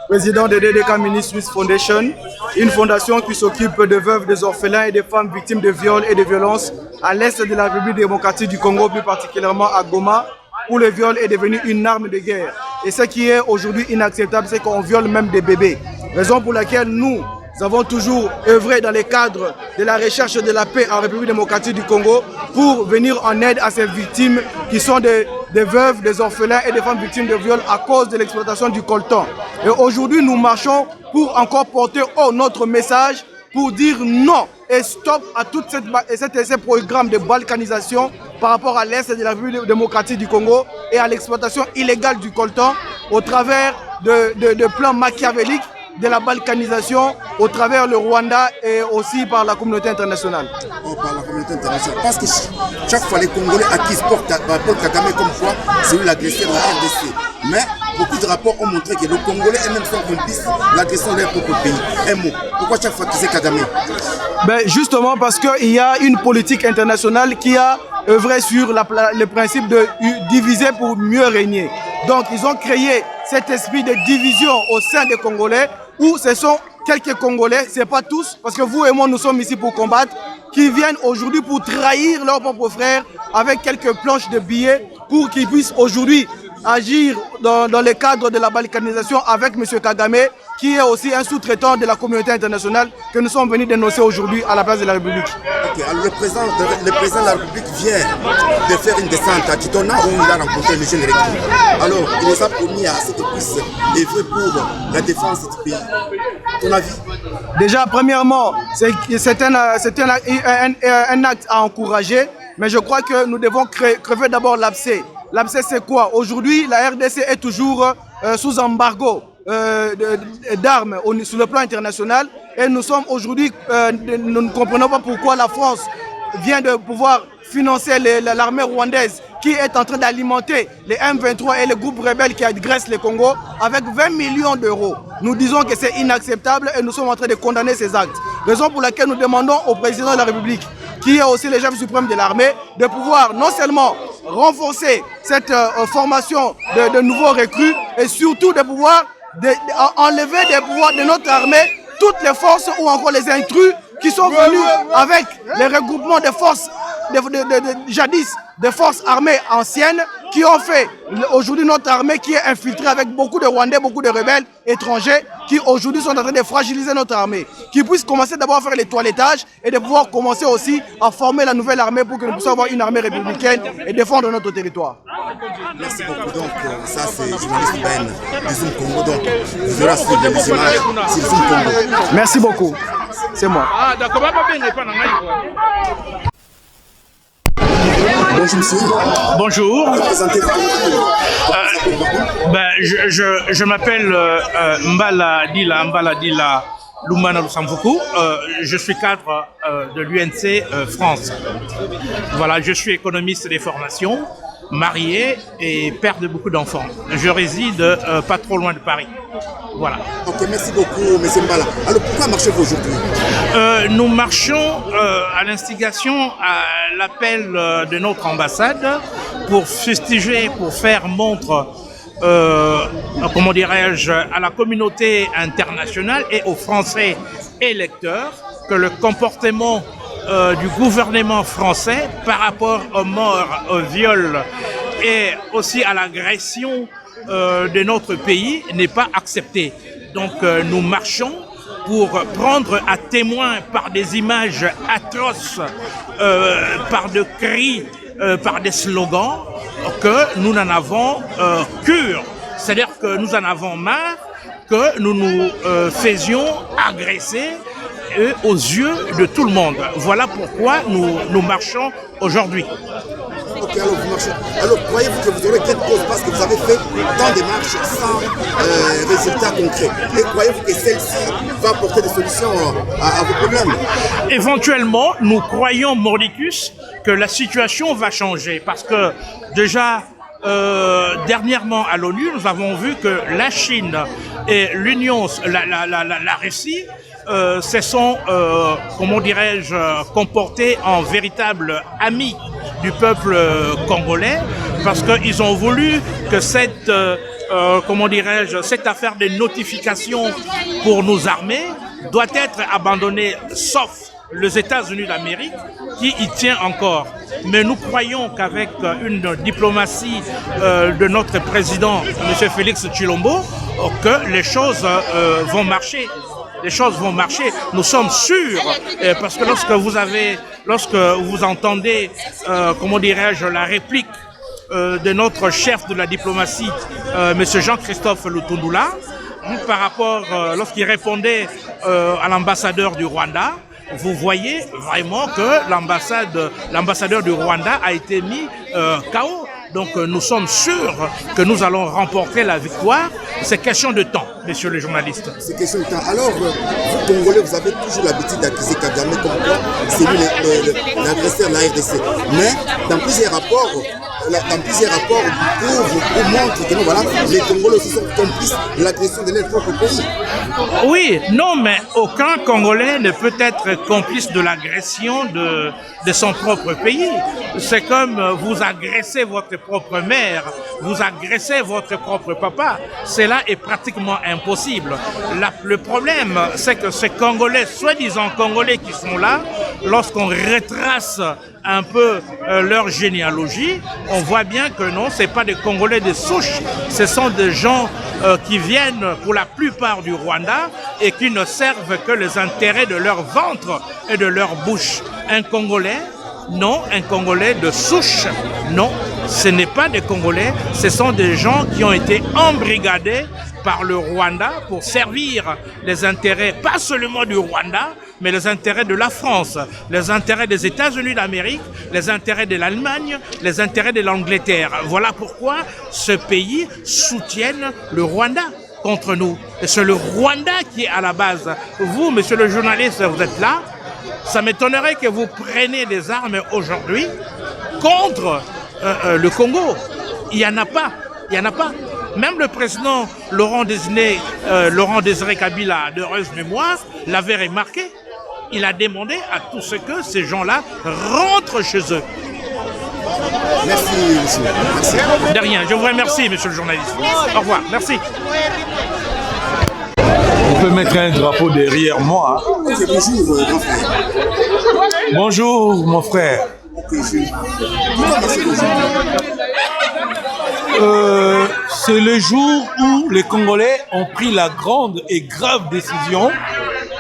président de DDK Ministries Foundation, une fondation qui s'occupe des veuves, des orphelins et des femmes victimes de viols et de violences à l'est de la République démocratique du Congo, plus particulièrement à Goma, où le viol est devenu une arme de guerre. Et ce qui est aujourd'hui inacceptable, c'est qu'on viole même des bébés. Raison pour laquelle nous avons toujours œuvré dans les cadres de la recherche de la paix en République démocratique du Congo pour venir en aide à ces victimes qui sont des veuves, des orphelins et des femmes victimes de viol à cause de l'exploitation du coltan. Et aujourd'hui, nous marchons pour encore porter haut notre message pour dire non et stop à tous ces programmes de balkanisation par rapport à l'Est de la République démocratique du Congo et à l'exploitation illégale du coltan au travers de plans machiavéliques de la balkanisation au travers le Rwanda et aussi par la communauté internationale. Oh, par la communauté internationale. Parce que chaque fois les Congolais accusent Paul Kagame comme quoi c'est lui l'agresseur de la RDC. Mais beaucoup de rapports ont montré que les Congolais eux-mêmes sont complices de l'agression de leur propre pays. Un mot. Pourquoi chaque fois qu'ils Kagame? Justement parce qu'il y a une politique internationale qui a œuvré sur le principe de diviser pour mieux régner. Donc ils ont créé cet esprit de division au sein des Congolais où ce sont quelques Congolais, ce n'est pas tous, parce que vous et moi nous sommes ici pour combattre, qui viennent aujourd'hui pour trahir leurs propres frères avec quelques planches de billets pour qu'ils puissent aujourd'hui agir dans le cadre de la balkanisation avec M. Kagame, qui est aussi un sous-traitant de la communauté internationale que nous sommes venus dénoncer aujourd'hui à la place de la République. Ok, alors le président de la République vient de faire une descente à Titona où il a rencontré le jeune recul. Alors, il les a promis à ce qu'ils puissent œuvrer pour la défense du pays. Ton avis? Déjà, premièrement, c'est un acte à encourager, mais je crois que nous devons crever d'abord l'abcès. L'abcès, c'est quoi? Aujourd'hui, la RDC est toujours sous embargo d'armes sur le plan international et nous sommes aujourd'hui, nous ne comprenons pas pourquoi la France vient de pouvoir financer l'armée rwandaise qui est en train d'alimenter les M23 et les groupes rebelles qui agressent le Congo avec 20 millions d'euros. Nous disons que c'est inacceptable et nous sommes en train de condamner ces actes. Raison pour laquelle nous demandons au président de la République, qui est aussi le chef suprême de l'armée, de pouvoir non seulement renforcer cette formation de nouveaux recrues et surtout de pouvoir enlever des pouvoirs de notre armée toutes les forces ou encore les intrus qui sont venus avec les regroupements de forces jadis, des forces armées anciennes qui ont fait aujourd'hui notre armée qui est infiltrée avec beaucoup de Rwandais, beaucoup de rebelles étrangers qui aujourd'hui sont en train de fragiliser notre armée. Qui puissent commencer d'abord à faire les toilettages et de pouvoir commencer aussi à former la nouvelle armée pour que nous puissions avoir une armée républicaine et défendre notre territoire. Merci beaucoup. Donc, ça c'est journaliste Ben du Zoom Congo. Donc, vous aurez suivi les images sur Zoom Congo. Merci beaucoup. C'est moi. Bonjour monsieur. Bonjour. Je m'appelle Mbala Dila Lumana Lusamvuku. Je suis cadre de l'UNC France. Voilà, je suis économiste des formations, marié et père de beaucoup d'enfants. Je réside pas trop loin de Paris. Voilà. Ok, merci beaucoup, M. Mbala. Alors, pourquoi marchez-vous aujourd'hui? Nous marchons à l'instigation, à l'appel de notre ambassade pour fustiger, pour faire montre, comment dirais-je, à la communauté internationale et aux Français électeurs que le comportement du gouvernement français par rapport aux morts, aux viols et aussi à l'agression de notre pays n'est pas accepté. Donc nous marchons pour prendre à témoin par des images atroces, par des cris, par des slogans, que nous en avons cure. C'est-à-dire que nous en avons marre que nous nous faisions agresser aux yeux de tout le monde. Voilà pourquoi nous marchons aujourd'hui. Ok, alors vous marchez. Alors croyez-vous que vous aurez quelle cause parce que vous avez fait tant de marches sans résultats concrets? Et croyez-vous que celle-ci va apporter des solutions à vos problèmes? Éventuellement, nous croyons, Mordicus, que la situation va changer parce que déjà, dernièrement à l'ONU, nous avons vu que la Chine et l'Union, la Russie, se sont, comment dirais-je, comportés en véritables amis du peuple congolais parce qu'ils ont voulu que cette, comment dirais-je, cette affaire de notification pour nos armées doit être abandonnée, sauf les États-Unis d'Amérique qui y tient encore. Mais nous croyons qu'avec une diplomatie de notre président, M. Félix Tshilombo, que les choses vont marcher. les choses vont marcher. Nous sommes sûrs, parce que lorsque vous entendez, comment dirais-je, la réplique de notre chef de la diplomatie, M. Jean-Christophe Lutundula, par rapport, lorsqu'il répondait à l'ambassadeur du Rwanda, vous voyez vraiment que l'ambassadeur du Rwanda a été mis KO. Donc nous sommes sûrs que nous allons remporter la victoire. C'est question de temps, messieurs les journalistes. C'est question de temps. Alors, vous Congolais, vous avez toujours l'habitude d'accuser Kagame comme quoi c'est lui l'agresseur de la RDC. Mais dans plusieurs rapports, on montre que nous, voilà, les Congolais aussi sont complices de l'agression de leur propre pays. Oui, non, mais aucun Congolais ne peut être complice de l'agression de son propre pays. C'est comme vous agressez votre propre mère, vous agressez votre propre papa. Cela est pratiquement impossible. Le problème, c'est que ces Congolais, soi-disant Congolais qui sont là, lorsqu'on retrace un peu leur généalogie, on voit bien que non, ce n'est pas des Congolais de souche, ce sont des gens qui viennent pour la plupart du Rwanda et qui ne servent que les intérêts de leur ventre et de leur bouche. Un Congolais, non, un Congolais de souche, non, ce n'est pas des Congolais, ce sont des gens qui ont été embrigadés par le Rwanda pour servir les intérêts, pas seulement du Rwanda, mais les intérêts de la France, les intérêts des États-Unis d'Amérique, les intérêts de l'Allemagne, les intérêts de l'Angleterre. Voilà pourquoi ce pays soutient le Rwanda contre nous. Et c'est le Rwanda qui est à la base. Vous, monsieur le journaliste, vous êtes là. Ça m'étonnerait que vous preniez des armes aujourd'hui contre le Congo. Il n'y en a pas. Il n'y en a pas. Même le président Laurent Désiré Kabila, d'heureuse mémoire, l'avait remarqué. Il a demandé à tout ce que ces gens-là rentrent chez eux. Merci, monsieur. Merci. De rien. Je vous remercie, monsieur le journaliste. Au revoir. Merci. On peut mettre un drapeau derrière moi. Hein. Okay, bonjour, mon frère. Bonjour, mon frère. C'est le jour où les Congolais ont pris la grande et grave décision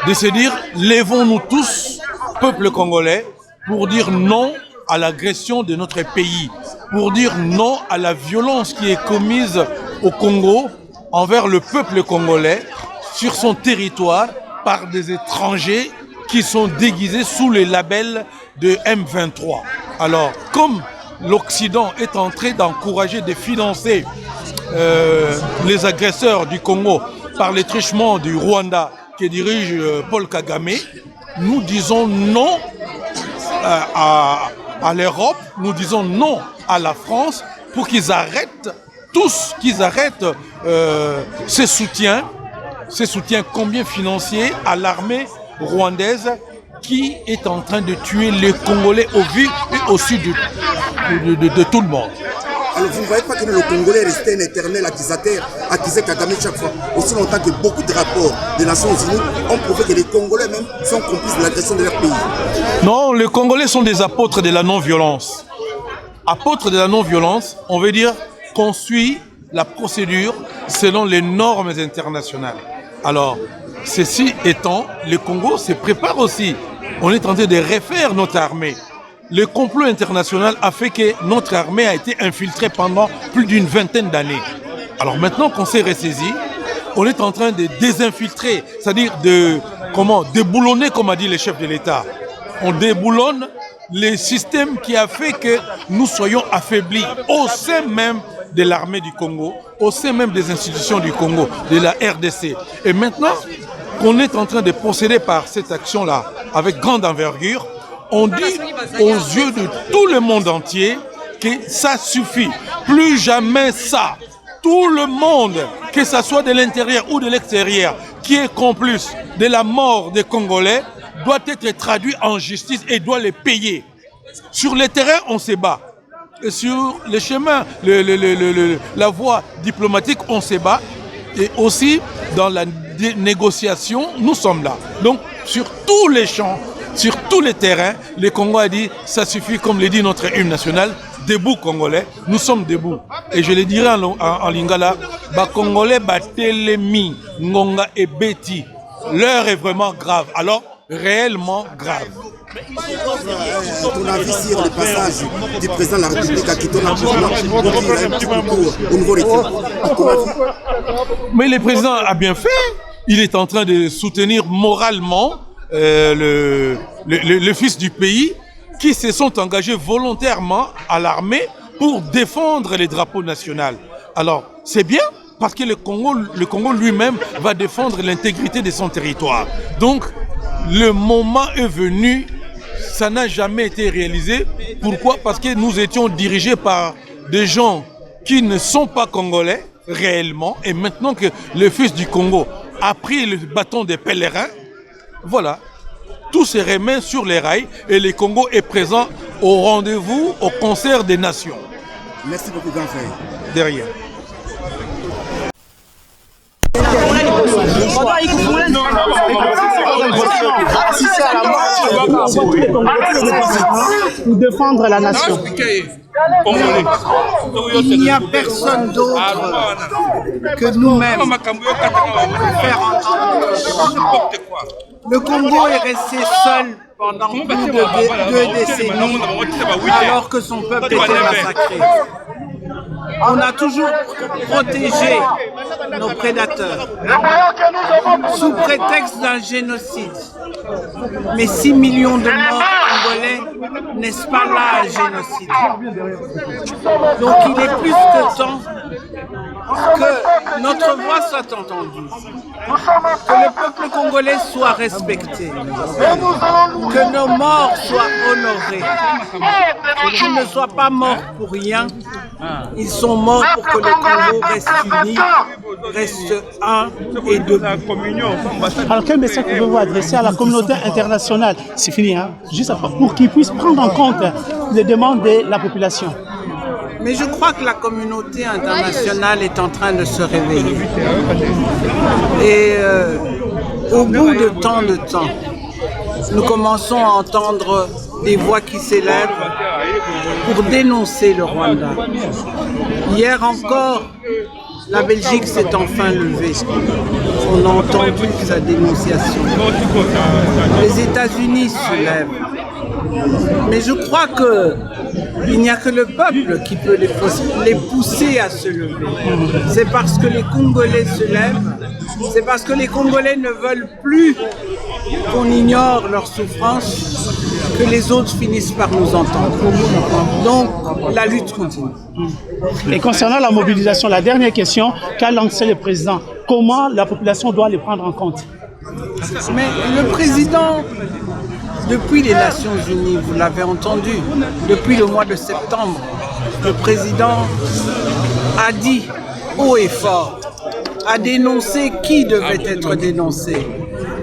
de se dire, lèvons-nous tous, peuple congolais, pour dire non à l'agression de notre pays, pour dire non à la violence qui est commise au Congo envers le peuple congolais sur son territoire par des étrangers qui sont déguisés sous le label de M23. Alors, comme l'Occident est en train d'encourager, de financer les agresseurs du Congo par les truchements du Rwanda que dirige Paul Kagame, nous disons non à l'Europe, nous disons non à la France pour qu'ils arrêtent ces soutiens combien financiers à l'armée rwandaise qui est en train de tuer les Congolais au vu et au sud de tout le monde. Alors vous ne voyez pas que le Congolais est resté un éternel accusateur, accusé Kagame chaque fois, aussi longtemps que beaucoup de rapports des Nations Unies ont prouvé que les Congolais même sont complices de l'agression de leur pays. Non, les Congolais sont des apôtres de la non-violence. Apôtres de la non-violence, on veut dire qu'on suit la procédure selon les normes internationales. Alors, ceci étant, le Congo se prépare aussi. On est en train de refaire notre armée. Le complot international a fait que notre armée a été infiltrée pendant plus d'une vingtaine d'années. Alors maintenant qu'on s'est ressaisi, on est en train de désinfiltrer, c'est-à-dire de déboulonner, comme a dit le chef de l'État. On déboulonne les systèmes qui a fait que nous soyons affaiblis au sein même de l'armée du Congo, au sein même des institutions du Congo, de la RDC. Et maintenant qu'on est en train de procéder par cette action-là avec grande envergure, on dit aux yeux de tout le monde entier que ça suffit. Plus jamais ça. Tout le monde, que ce soit de l'intérieur ou de l'extérieur, qui est complice de la mort des Congolais, doit être traduit en justice et doit les payer. Sur le terrain, on se bat. Et sur les chemins, la voie diplomatique, on se bat. Et aussi, dans la négociation, nous sommes là. Donc, sur tous les champs, sur tous les terrains, le Congo a dit, ça suffit, comme le dit notre hymne national, debout Congolais, nous sommes debout. Et je le dirai en lingala, ba Congolais ba telemi, ngonga et beti, l'heure est vraiment grave. Alors, réellement grave. Ton avis sur le passage du président de la République à quitter la au niveau des Mais le président a bien fait. Il est en train de soutenir moralement le fils du pays qui se sont engagés volontairement à l'armée pour défendre les drapeaux nationaux. Alors, c'est bien parce que le Congo lui-même va défendre l'intégrité de son territoire. Donc, le moment est venu, ça n'a jamais été réalisé. Pourquoi? Parce que nous étions dirigés par des gens qui ne sont pas congolais réellement. Et maintenant que le fils du Congo a pris le bâton des pèlerins, voilà, tout se remet sur les rails et le Congo est présent au rendez-vous, au concert des nations. Merci beaucoup, grand frère. Derrière. Pour défendre la nation. Il n'y a personne d'autre que nous-mêmes pour faire entendre. Le Congo est resté seul pendant plus de 2 décennies alors que son peuple était massacré. On a toujours protégé nos prédateurs sous prétexte d'un génocide. Mais 6 millions de morts congolais, n'est-ce pas là un génocide? Donc il est plus que temps que notre voix soit entendue, que le peuple congolais soit respecté, que nos morts soient honorés, qu'ils ne soient pas morts pour rien, ils sont morts pour que le Congo reste uni, reste un et debout. Alors quel message pouvez-vous adresser à la communauté internationale, c'est fini, hein, juste après, pour qu'ils puissent prendre en compte les demandes de la population? Mais je crois que la communauté internationale est en train de se réveiller. Et au bout de tant de temps, nous commençons à entendre des voix qui s'élèvent pour dénoncer le Rwanda. Hier encore, la Belgique s'est enfin levée. On a entendu sa dénonciation. Les États-Unis se lèvent. Mais je crois qu'il n'y a que le peuple qui peut les pousser à se lever. C'est parce que les Congolais se lèvent, c'est parce que les Congolais ne veulent plus qu'on ignore leurs souffrances que les autres finissent par nous entendre. Donc, la lutte continue. Et concernant la mobilisation, la dernière question qu'a lancé le président, comment la population doit les prendre en compte? Mais le président, depuis les Nations Unies, vous l'avez entendu, depuis le mois de septembre, le président a dit haut et fort, a dénoncé qui devait être dénoncé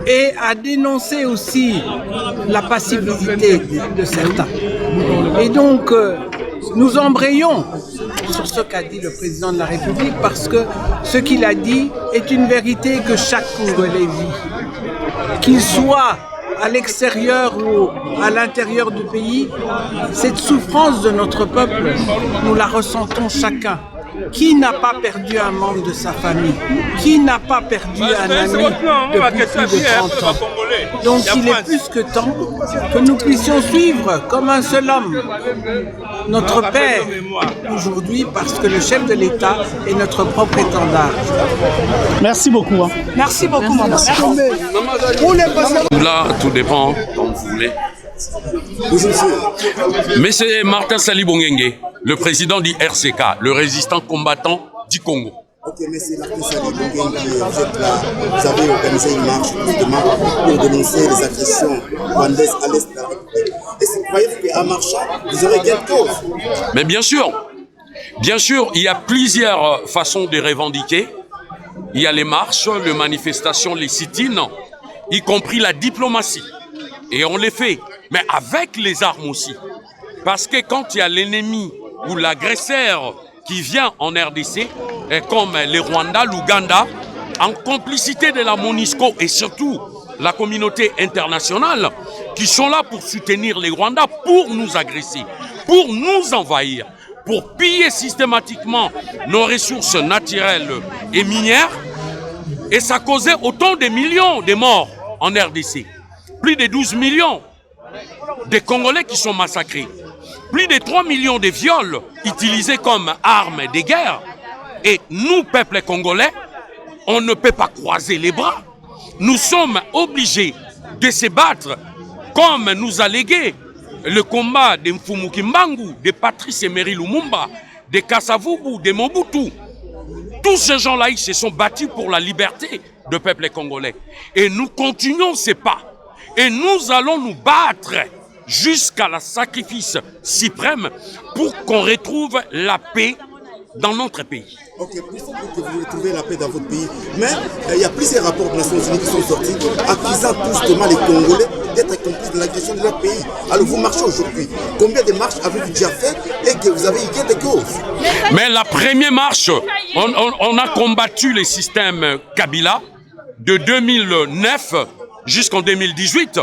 et a dénoncé aussi la passivité de certains. Et donc, nous embrayons sur ce qu'a dit le président de la République parce que ce qu'il a dit est une vérité que chaque Congolais vit. Qu'il soit à l'extérieur ou à l'intérieur du pays, cette souffrance de notre peuple, nous la ressentons chacun. Qui n'a pas perdu un membre de sa famille? Qui n'a pas perdu un ami depuis plus de 30 ans? Donc il est plus que temps que nous puissions suivre comme un seul homme notre Père aujourd'hui parce que le chef de l'État est notre propre étendard. Merci beaucoup. Merci beaucoup, maman. Là, tout dépend, comme vous voulez. Mais c'est Martin Salibongenge, le président du RCK, le résistant combattant du Congo. Ok, mais c'est Martin Salibongenge, vous êtes là, vous avez organisé une marche pour dénoncer les agressions rwandaises à l'est de la République. Est-ce que vous croyez qu'en marchant, vous aurez gain de cause? Mais bien sûr, il y a plusieurs façons de revendiquer. Il y a les marches, les manifestations, les sit-ins, y compris la diplomatie. Et on les fait, mais avec les armes aussi. Parce que quand il y a l'ennemi ou l'agresseur qui vient en RDC, comme les Rwandais, l'Ouganda, en complicité de la MONUSCO et surtout la communauté internationale, qui sont là pour soutenir les Rwandais, pour nous agresser, pour nous envahir, pour piller systématiquement nos ressources naturelles et minières, Et ça causait autant de millions de morts en RDC. Plus de 12 millions de Congolais qui sont massacrés. Plus de 3 millions de viols utilisés comme armes de guerre. Et nous, peuple congolais, on ne peut pas croiser les bras. Nous sommes obligés de se battre comme nous a légué le combat de Mfumu Kimbangu, de Patrice Emery Lumumba, de Kasavubu, de Mobutu. Tous ces gens-là, ils se sont battus pour la liberté du peuple congolais. Et nous continuons ces pas. Et nous allons nous battre jusqu'à la sacrifice suprême pour qu'on retrouve la paix dans notre pays. Ok, il faut que vous retrouviez la paix dans votre pays. Mais il y a plusieurs rapports des Nations Unies qui sont sortis accusant tout justement les Congolais d'être complices de l'agression de leur pays. Alors vous marchez aujourd'hui. Combien de marches avez-vous déjà fait et que vous avez eu gain de cause? Mais la première marche, on a combattu le système Kabila de 2009 jusqu'en 2018.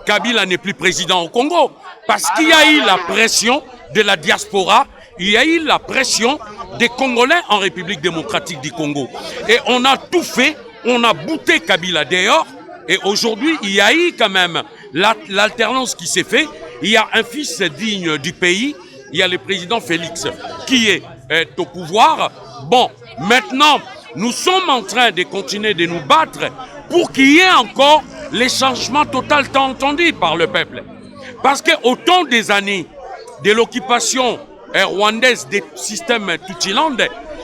Kabila n'est plus président au Congo parce qu'il y a eu la pression de la diaspora, il y a eu la pression des Congolais en République démocratique du Congo. Et on a tout fait, on a bouté Kabila dehors. Et aujourd'hui, il y a eu quand même l'alternance qui s'est faite. Il y a un fils digne du pays, il y a le président Félix qui est au pouvoir. Bon, maintenant, nous sommes en train de continuer de nous battre pour qu'il y ait encore les changements total tant entendus par le peuple. Parce qu'au temps des années de l'occupation rwandaise des systèmes Tutsiland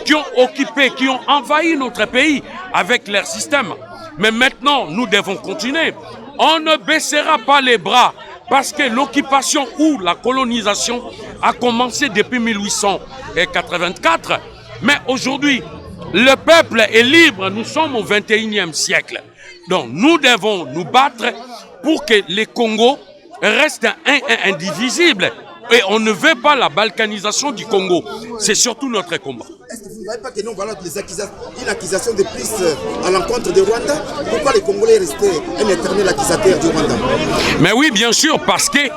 qui ont occupé, qui ont envahi notre pays avec leur système. Mais maintenant, nous devons continuer. On ne baissera pas les bras parce que l'occupation ou la colonisation a commencé depuis 1884. Mais aujourd'hui, le peuple est libre. Nous sommes au 21e siècle. Donc, nous devons nous battre pour que les Congos restent indivisibles. Et on ne veut pas la balkanisation du Congo. C'est surtout notre combat. Est-ce que vous ne voyez pas que nous voilà une accusation de plus à l'encontre du Rwanda? Pourquoi les Congolais restaient un éternel accusateur du Rwanda? Mais oui, bien sûr, parce que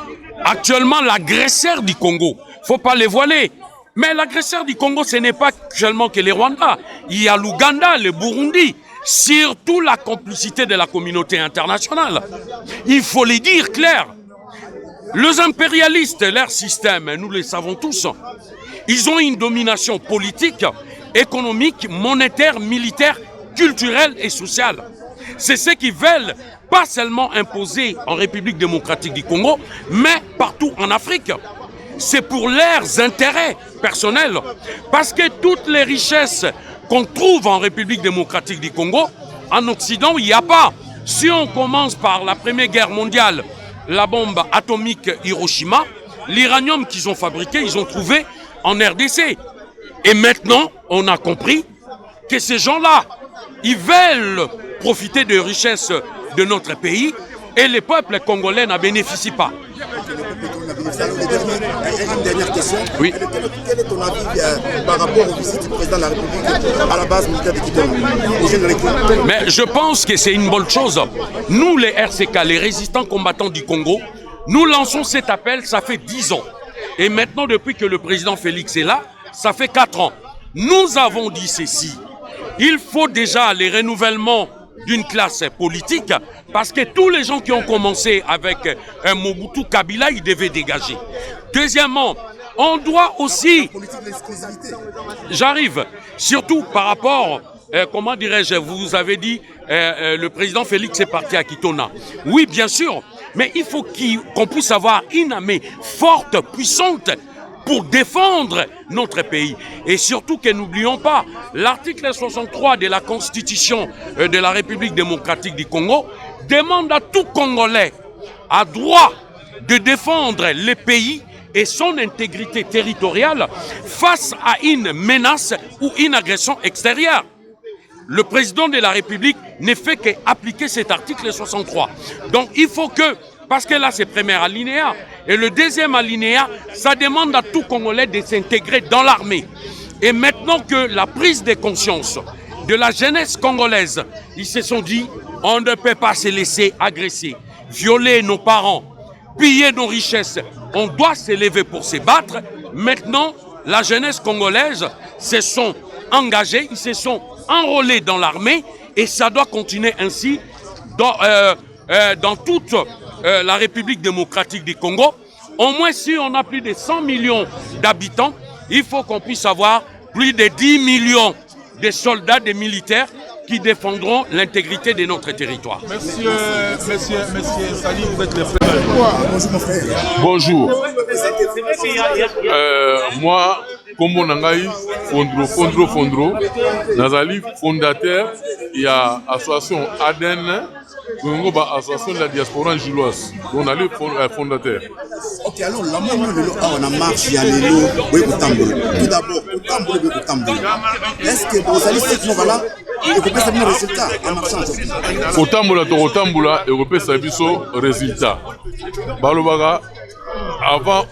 actuellement l'agresseur du Congo, il ne faut pas les voiler. Mais l'agresseur du Congo, ce n'est pas seulement que les Rwandais. Il y a l'Ouganda, le Burundi, surtout la complicité de la communauté internationale. Il faut les dire clair. Les impérialistes, leur système, nous le savons tous, ils ont une domination politique, économique, monétaire, militaire, culturelle et sociale. C'est ce qu'ils veulent pas seulement imposer en République démocratique du Congo, mais partout en Afrique. C'est pour leurs intérêts personnels. Parce que toutes les richesses qu'on trouve en République démocratique du Congo, en Occident, il n'y a pas. Si on commence par la Première Guerre mondiale, la bombe atomique Hiroshima, l'uranium qu'ils ont fabriqué, ils ont trouvé en RDC. Et maintenant, on a compris que ces gens-là, ils veulent profiter des richesses de notre pays et les peuples congolais n'en bénéficient pas. Une dernière question. Oui. Quel est ton avis par rapport au visite du président de la République à la base militaire de Kitona? Mais je pense que c'est une bonne chose. Nous, les RCK, les résistants combattants du Congo, nous lançons cet appel, ça fait 10 ans. Et maintenant, depuis que le président Félix est là, ça fait 4 ans. Nous avons dit ceci. Il faut déjà les renouvellements d'une classe politique, parce que tous les gens qui ont commencé avec Mobutu Kabila, ils devaient dégager. Deuxièmement, on doit aussi... J'arrive, surtout par rapport, comment dirais-je, vous avez dit, le président Félix est parti à Kitona. Oui, bien sûr, mais il faut qu'on puisse avoir une armée forte, puissante, pour défendre notre pays. Et surtout que n'oublions pas, l'article 63 de la Constitution de la République démocratique du Congo demande à tout Congolais à droit de défendre le pays et son intégrité territoriale face à une menace ou une agression extérieure. Le président de la République ne fait qu'appliquer cet article 63. Donc il faut que, parce que là c'est le premier alinéa, et le deuxième alinéa, ça demande à tout Congolais de s'intégrer dans l'armée. Et maintenant que la prise de conscience de la jeunesse congolaise, ils se sont dit, on ne peut pas se laisser agresser, violer nos parents, piller nos richesses. On doit s'élever pour se battre. Maintenant, la jeunesse congolaise se sont engagés, ils se sont enrôler dans l'armée et ça doit continuer ainsi dans toute la République démocratique du Congo. Au moins, si on a plus de 100 millions d'habitants, il faut qu'on puisse avoir plus de 10 millions de soldats, de militaires qui défendront l'intégrité de notre territoire. Monsieur Sali, vous êtes le président. Bonjour. Moi, comme Nangaï, Fondro, Nazali, fondateur, il y a l'association ADN, l'association de la diaspora angloise. On a le fondateur. Ok, alors la on a marché, il y a les lots, oui, au Tamboul. Tout d'abord, au Tamboul. Est-ce que vous allez cette là et vous pouvez savoir le résultat en marchant? Au Tamboul, et vous pouvez savoir le résultat. Balobaga, avant,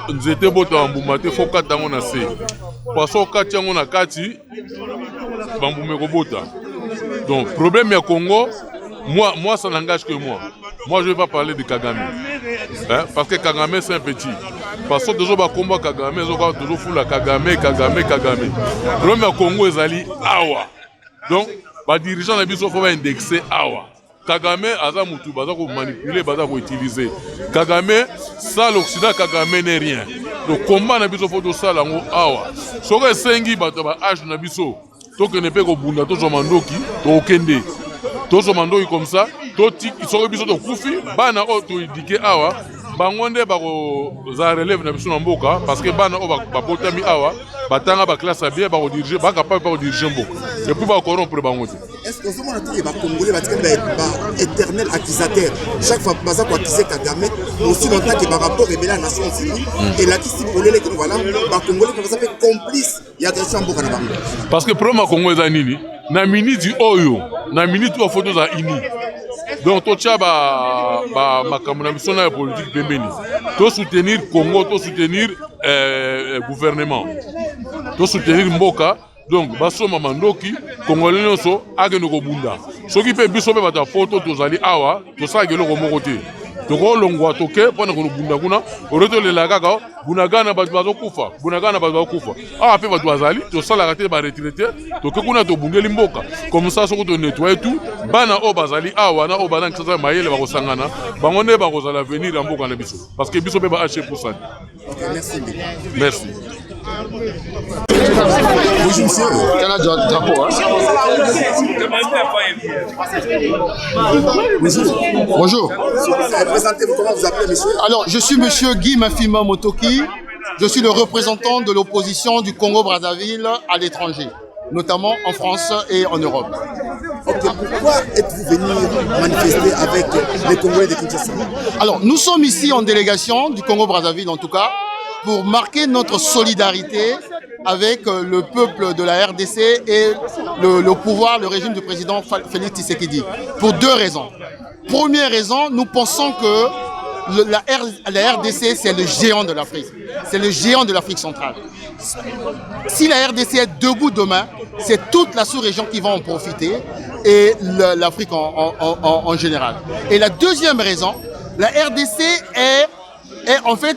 nous étions botés en Boumate, il faut que nous fassions. Parce que nous avons kati, donc, problème au Congo, moi, ça n'engage que moi. Moi, je ne vais pas parler de Kagame. Hein? Parce que Kagame, c'est un petit. Parce que toujours, combat Kagame, ils ont toujours fou la Kagame. Le problème au Congo, ils allaient awa. Donc, les dirigeants de il faut indexer awa. Kagame, Aza Moutou, Baza pour manipuler, Baza pour utiliser. Kagame, ça, l'Occident, Kagame n'est rien. Donc, combat na biso faut ça là awa. Soka sengi bato ba âge na biso. To que ne peut ko bunda to zomandoki, to kende. To zomandoki comme ça, to tik soka biso to kufi, bana o to indiquer awa. Bangonde ba ko za relève na biso na mboka parce que bana o ba botami awa, batanga ba classe bien ba ko diriger, ba capable ba diriger mboka. Et puis ba corrompre bangonde. Est-ce que vous avez des Congolais qui éternel accusateur? Chaque fois que vous accusez Kagame, aussi longtemps que par rapport à la Nations Unies, et là, qui s'y volait les voilà, les Congolais qui sont complices, il y a des gens qui sont parce que le problème Congo est nini, na minute du Oyo, na minute où photos à ini. Donc, tout ça, ma camarade, la politique bémeni. Tout soutenir Congo, tout soutenir gouvernement, tout soutenir Mboka. Donc, baso mamandoki, Congolais noso, agenoko bunda. Ce qui peut biso pe bata photo tozali awa, to sa gelo ko mokote. To ko longwa toke pona ko bunda kuna, oroto le lagaka, bunagana bazo kufa, bunagana bazo kufa. Ah pe bato azali, to sala kate ba retraité, to ke kuna to bungeli mboka. Comme ça soko to nettoyer tout, bana o bazali awa na o bana nkasa mayele ba ko sangana, bangonde ba ko zala venir en mboka na biso. Parce que biso pe ba acheter pour ça. OK, merci. Merci. Bonjour monsieur, quel a drapeau Bonjour. Présentez-vous, comment vous appelez monsieur? Alors, je suis monsieur Guy Mafima Motoki. Je suis le représentant de l'opposition du Congo-Brazzaville à l'étranger, notamment en France et en Europe. Ok, pourquoi êtes-vous venu manifester avec les Congolais de Kinshasa? Alors, nous sommes ici en délégation du Congo-Brazzaville en tout cas, pour marquer notre solidarité avec le peuple de la RDC et le pouvoir, le régime du président Félix Tshisekedi. Pour deux raisons. Première raison, nous pensons que la RDC, c'est le géant de l'Afrique. C'est le géant de l'Afrique centrale. Si la RDC est debout demain, c'est toute la sous-région qui va en profiter et l'Afrique en général. Et la deuxième raison, la RDC est en fait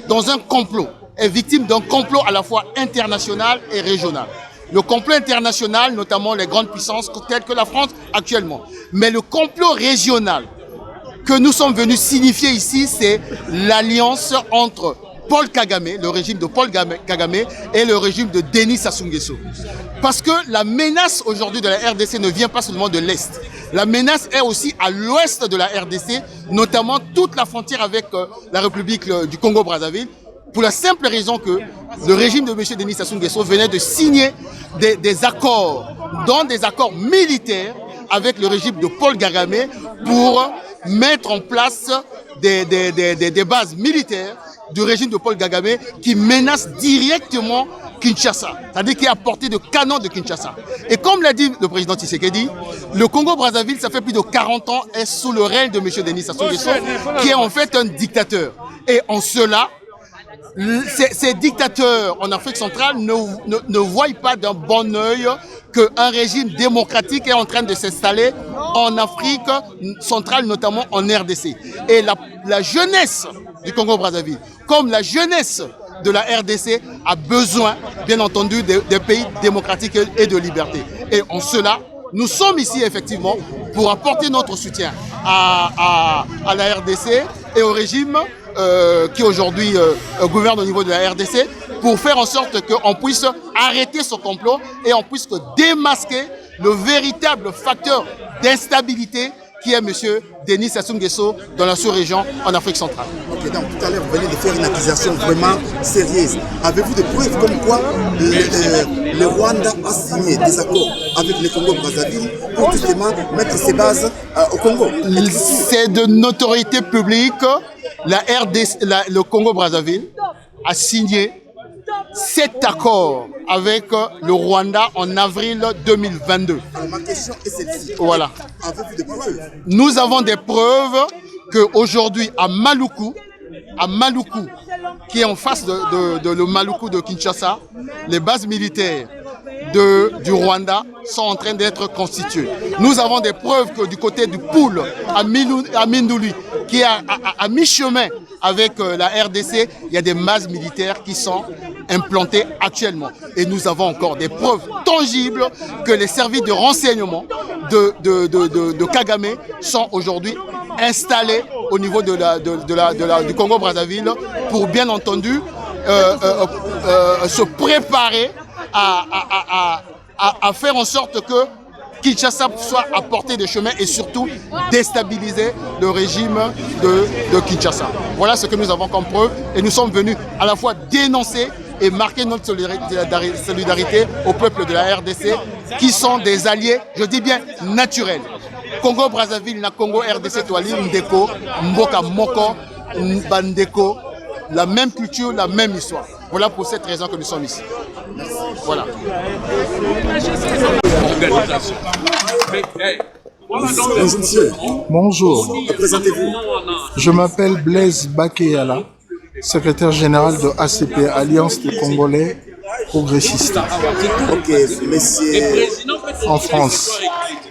dans un complot, est victime d'un complot à la fois international et régional. Le complot international, notamment les grandes puissances telles que la France actuellement. Mais le complot régional que nous sommes venus signifier ici, c'est l'alliance entre Paul Kagame, le régime de Paul Kagame et le régime de Denis Sassou Nguesso. Parce que la menace aujourd'hui de la RDC ne vient pas seulement de l'Est. La menace est aussi à l'ouest de la RDC, notamment toute la frontière avec la République du Congo-Brazzaville, pour la simple raison que le régime de M. Denis Sassou Nguesso venait de signer des accords, dont des accords militaires avec le régime de Paul Kagame pour mettre en place des bases militaires du régime de Paul Kagame qui menacent directement Kinshasa, c'est-à-dire qui est à portée de canon de Kinshasa. Et comme l'a dit le président Tshisekedi, le Congo-Brazzaville, ça fait plus de 40 ans, est sous le règne de M. Denis Sassou Nguesso, qui est en fait un dictateur. Et en cela, ces dictateurs en Afrique centrale ne voient pas d'un bon œil qu'un régime démocratique est en train de s'installer en Afrique centrale, notamment en RDC. Et la jeunesse du Congo-Brazzaville, comme la jeunesse de la RDC, a besoin, bien entendu, des pays démocratiques et de liberté. Et en cela, nous sommes ici effectivement pour apporter notre soutien à la RDC et au régime qui aujourd'hui gouverne au niveau de la RDC pour faire en sorte qu'on puisse arrêter ce complot et on puisse démasquer le véritable facteur d'instabilité qui est M. Denis Sassou Nguesso dans la sous-région en Afrique centrale. Ok, donc tout à l'heure, vous venez de faire une accusation vraiment sérieuse. Avez-vous des preuves comme quoi le Rwanda a signé des accords avec le Congo-Brazzaville pour justement mettre ses bases au Congo? C'est de notoriété publique. Le Congo-Brazzaville a signé 7 accords avec le Rwanda en avril 2022. Alors ma question est celle-ci. Voilà. Avez-vous des preuves? Nous avons des preuves qu'aujourd'hui à Maluku, qui est en face de le Maluku de Kinshasa, les bases militaires du Rwanda sont en train d'être constituées. Nous avons des preuves que du côté du Poul, à Mindouli, qui est à mi-chemin avec la RDC, il y a des bases militaires qui sont implantées actuellement. Et nous avons encore des preuves tangibles que les services de renseignement de Kagame sont aujourd'hui installés au niveau du Congo-Brazzaville pour bien entendu se préparer à faire en sorte que Kinshasa soit à portée de chemin et surtout déstabiliser le régime de Kinshasa. Voilà ce que nous avons comme preuve et nous sommes venus à la fois dénoncer et marquer notre solidarité au peuple de la RDC qui sont des alliés, je dis bien naturels. Congo-Brazzaville, na Congo-RDC, Toali, Ndeko, Mboka Moko, Bandeko, la même culture, la même histoire. Voilà pour cette raison que nous sommes ici. Voilà. Bonjour. Je m'appelle Blaise Bakeyala, secrétaire général de ACP, Alliance des Congolais Progressistes. Ok, monsieur. En France.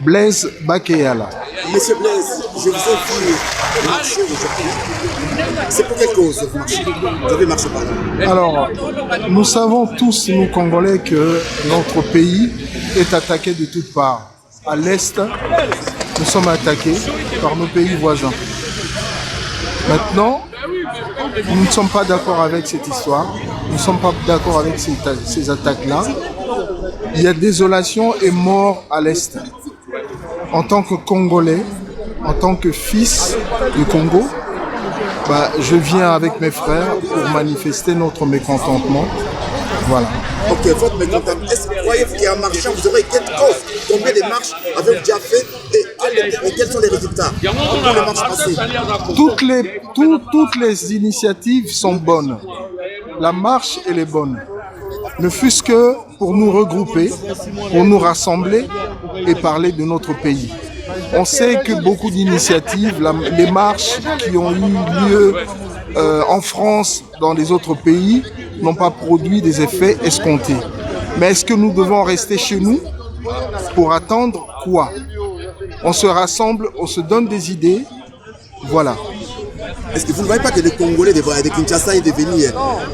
Blaise Bakeyala. Monsieur Blaise, je vous ai vu marcher aujourd'hui. C'est pour quelle cause vous marchez? Vous avez marché par là? Alors, nous savons tous, nous Congolais, que notre pays est attaqué de toutes parts. À l'Est, nous sommes attaqués par nos pays voisins. Maintenant, nous ne sommes pas d'accord avec cette histoire. Nous ne sommes pas d'accord avec ces attaques-là. Il y a désolation et mort à l'Est. En tant que Congolais, en tant que fils du Congo, je viens avec mes frères pour manifester notre mécontentement. Voilà. Ok, votre mécontentement. Est-ce que vous croyez qu'en marchant, vous aurez quelle cause? Combien de marches avez-vous déjà fait et quels sont les résultats pour les marches passées? Toutes les initiatives sont bonnes. La marche, elle est bonne. Ne fût-ce que pour nous regrouper, pour nous rassembler et parler de notre pays. On sait que beaucoup d'initiatives, les marches qui ont eu lieu en France, dans les autres pays, n'ont pas produit des effets escomptés. Mais est-ce que nous devons rester chez nous pour attendre quoi? On se rassemble, on se donne des idées, voilà. Est-ce que vous ne voyez pas que le Congolais de Kinshasa est devenu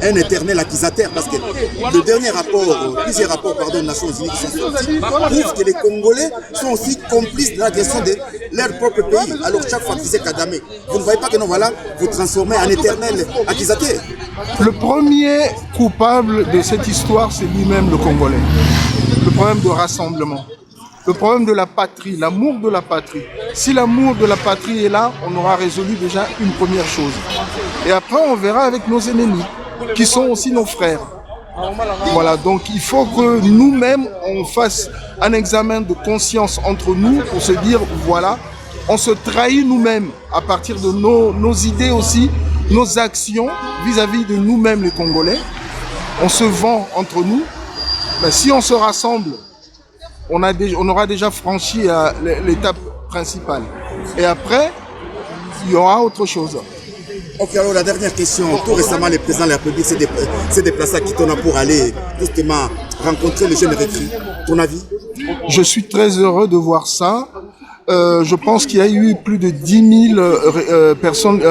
un éternel accusateur? Parce que le dernier rapport, plusieurs rapports des Nations Unies qui sont sortis, prouvent que les Congolais sont aussi complices de l'agression de leur propre pays. Alors chaque fois que c'est Kagame, vous ne voyez pas que non, voilà, vous transformez en éternel accusateur? Le premier coupable de cette histoire, c'est lui-même le Congolais. Le problème de rassemblement. Le problème de la patrie, l'amour de la patrie. Si l'amour de la patrie est là, on aura résolu déjà une première chose. Et après, on verra avec nos ennemis, qui sont aussi nos frères. Voilà, donc il faut que nous-mêmes, on fasse un examen de conscience entre nous pour se dire, voilà, on se trahit nous-mêmes à partir de nos idées aussi, nos actions vis-à-vis de nous-mêmes les Congolais. On se vend entre nous. Ben, si on se rassemble, on aura déjà franchi l'étape principale. Et après, il y aura autre chose. Ok, alors la dernière question. Tout récemment, le président de la République s'est déplacé à Kitona pour aller justement rencontrer les jeunes recrues. Ton avis? Je suis très heureux de voir ça. Je pense qu'il y a eu plus de 10 000 personnes,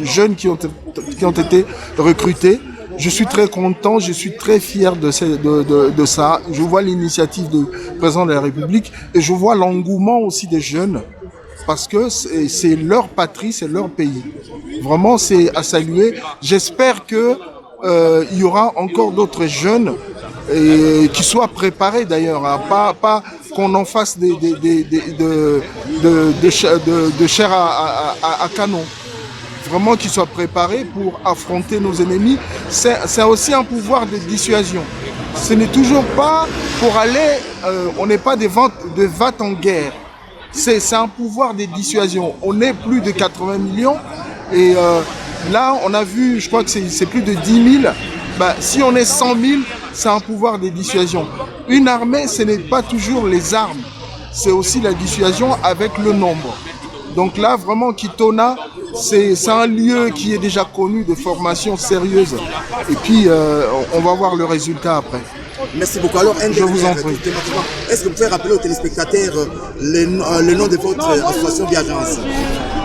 jeunes qui ont été recrutées. Je suis très content, je suis très fier de ça. Je vois l'initiative du président de la République et je vois l'engouement aussi des jeunes parce que c'est leur patrie, c'est leur pays. Vraiment, c'est à saluer. J'espère que il y aura encore d'autres jeunes qui soient préparés d'ailleurs, hein, pas qu'on en fasse de chair à canon. Vraiment qu'ils soient préparés pour affronter nos ennemis. C'est aussi un pouvoir de dissuasion. Ce n'est toujours pas pour aller, on n'est pas des vats en guerre. C'est un pouvoir de dissuasion. On est plus de 80 millions et là on a vu, je crois que c'est plus de 10 000. Bah, si on est 100 000, c'est un pouvoir de dissuasion. Une armée, ce n'est pas toujours les armes, c'est aussi la dissuasion avec le nombre. Donc là, vraiment, Kitona, c'est un lieu qui est déjà connu de formation sérieuse. Et puis, on va voir le résultat après. Merci beaucoup. Alors, je vous en prie. Est-ce que vous pouvez rappeler aux téléspectateurs le nom de votre association d'agence?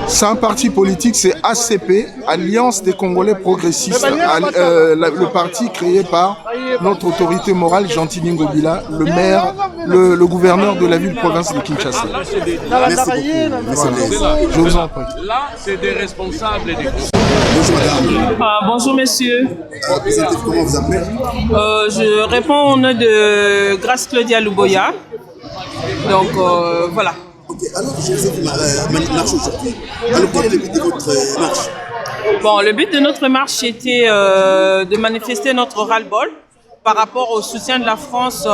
C'est un parti politique, c'est ACP, Alliance des Congolais Progressistes, le parti créé par notre autorité morale, Gentili Ngobila, le maire, le gouverneur de la ville-province de Kinshasa. Merci beaucoup. Voilà. Je vous en prie. Là, c'est des responsables et des... Bonjour madame. Bonjour monsieur. Comment vous appelez? Je réponds au nom de Grâce Claudia Luboya. Donc voilà. Ok, alors je vous ai vu marcher aujourd'hui. Alors quel est le but de votre marche? Bon, le but de notre marche était de manifester notre ras-le-bol par rapport au soutien de la France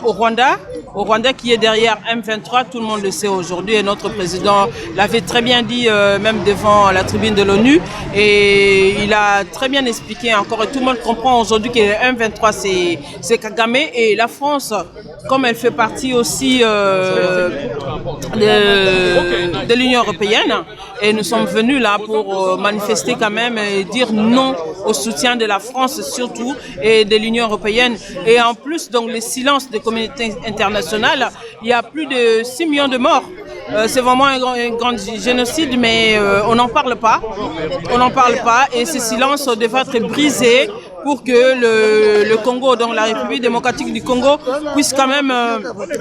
au Rwanda qui est derrière M23, tout le monde le sait aujourd'hui et notre président l'avait très bien dit même devant la tribune de l'ONU et il a très bien expliqué encore et tout le monde comprend aujourd'hui que M23 c'est Kagame et la France comme elle fait partie aussi de l'Union européenne et nous sommes venus là pour manifester quand même et dire non au soutien de la France surtout et de l'Union européenne et en plus donc le silence des communautés internationales, il y a plus de 6 millions de morts. C'est vraiment un grand génocide mais on n'en parle pas. On n'en parle pas et ce silence devrait être brisé pour que le Congo, donc la République démocratique du Congo, puisse quand même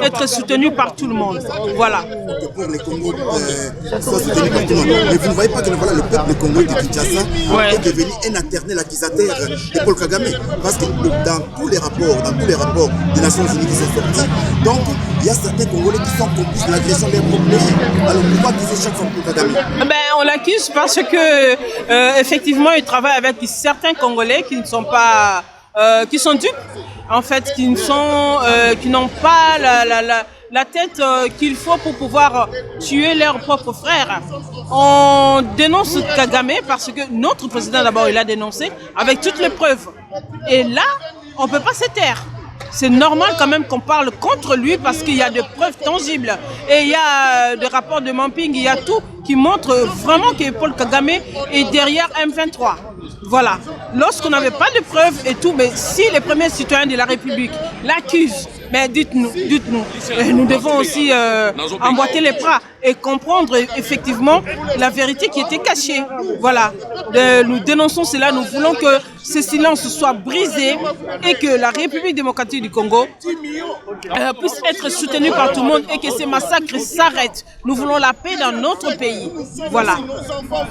être soutenu par tout le monde. Voilà. Pour les Congos soit soutenu par tout le monde. Mais vous ne voyez pas que voilà, le peuple congolais de Kinshasa est devenu un éternel accusateur de Paul Kagame. Parce que dans tous les rapports des Nations Unies qui sont sortis, donc il y a certains Congolais qui sont complices de l'agression des propres pays. Alors pourquoi accuser chaque fois Paul Kagame? On l'accuse parce que effectivement il travaille avec certains Congolais qui ne sont pas qui sont dupes en fait, qui n'ont pas la tête qu'il faut pour pouvoir tuer leurs propres frères. On dénonce Kagame parce que notre président d'abord il a dénoncé avec toutes les preuves. Et là, on ne peut pas se taire. C'est normal quand même qu'on parle contre lui parce qu'il y a des preuves tangibles. Et il y a des rapports de mapping, il y a tout qui montre vraiment que Paul Kagame est derrière M23. Voilà. Lorsqu'on n'avait pas de preuves et tout, mais si les premiers citoyens de la République l'accusent, mais dites-nous. Nous devons aussi emboîter les bras et comprendre effectivement la vérité qui était cachée. Voilà. Nous dénonçons cela, nous voulons que ce silence soit brisé et que la République démocratique du Congo puisse être soutenue par tout le monde et que ces massacres s'arrêtent. Nous voulons la paix dans notre pays. Voilà.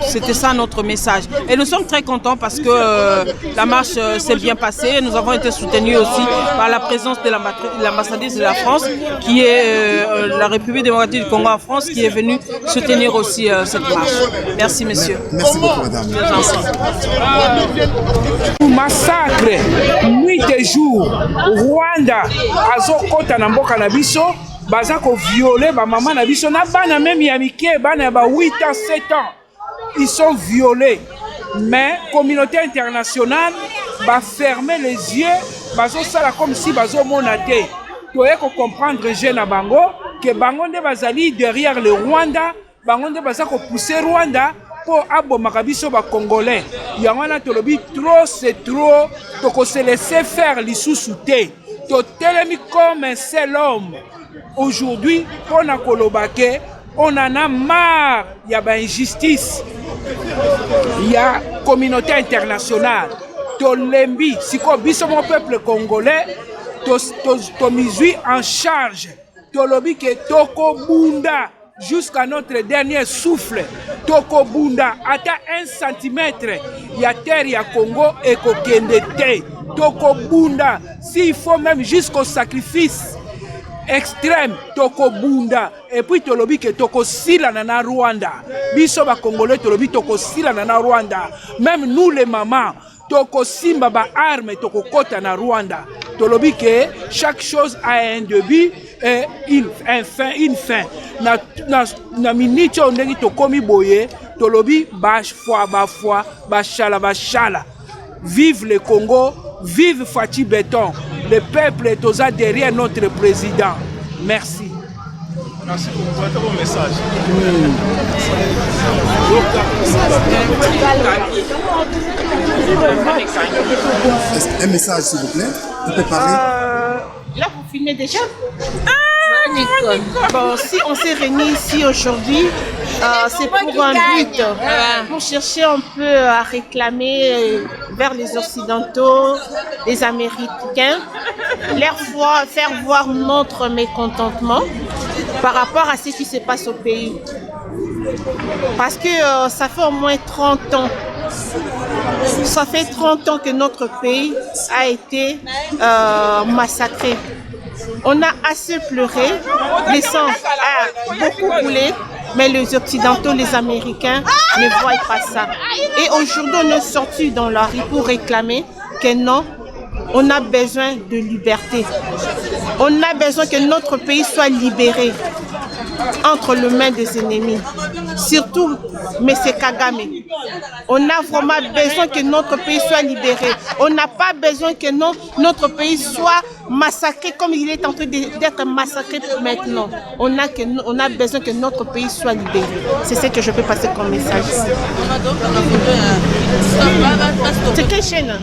C'était ça notre message. Et nous sommes très contents parce que la marche s'est bien passée. Nous avons été soutenus aussi par la présence de l'ambassadrice de la France qui est la République démocratique du Congo en France qui est venue soutenir aussi cette marche. Merci messieurs. Merci beaucoup madame. Massacre nuit et jour Rwanda azokota na mboka na biso baza ko violer ba maman na biso na bana même ya mike bana ba 8 ans 7 ans ils sont violés mais communauté internationale va fermer les yeux bazo sala comme si bazo monate toye ko comprendre jeune bango que bango nde bazali derrière le Rwanda bango nde baza ko pousser Rwanda pour abomaka biso ba congolais yango na tolobi trop c'est trop toko se laisser faire lisusu te to telemi comme un seul homme aujourd'hui pour na kolobake on en a marre ya ba injustice ya communauté internationale tolembi siko biso mon peuple congolais tomizwi en charge tolobi ke toko bunda jusqu'à notre dernier souffle toko bunda ata 1 centimètre ya terre ya Congo ekokende te toko bunda s'il faut même jusqu'au sacrifice extrême toko bunda et puis tolobi ke toko sila na Rwanda biso ba congolais tolobi toko sila na Rwanda même nous les mamans toko simba ba arme toko kota na Rwanda tolobi ke chaque chose a un début et une fin na minute ndenge tokomi boye tolobi ba foi ba shala vive le Congo, vive Fachi Béton. Le peuple est aux derrière notre président. Merci. Merci pour votre message. Un message, s'il vous plaît. Tu peux parler. Là, vous filmez déjà? Bon, si on s'est réunis ici aujourd'hui, c'est pour un but, pour chercher un peu à réclamer vers les Occidentaux, les Américains, faire voir notre mécontentement par rapport à ce qui se passe au pays. Parce que ça fait au moins 30 ans. Ça fait 30 ans que notre pays a été massacré. On a assez pleuré, le sang a beaucoup coulé, mais les Occidentaux, les Américains ne voient pas ça. Et aujourd'hui, on est sortis dans la rue pour réclamer que non, on a besoin de liberté. On a besoin que notre pays soit libéré entre les mains des ennemis. Surtout M. Kagame. On a vraiment besoin que notre pays soit libéré. On n'a pas besoin que notre pays soit massacré comme il est en train d'être massacré maintenant. On a besoin que notre pays soit libéré. C'est ce que je peux passer comme message. C'est quelle chaîne?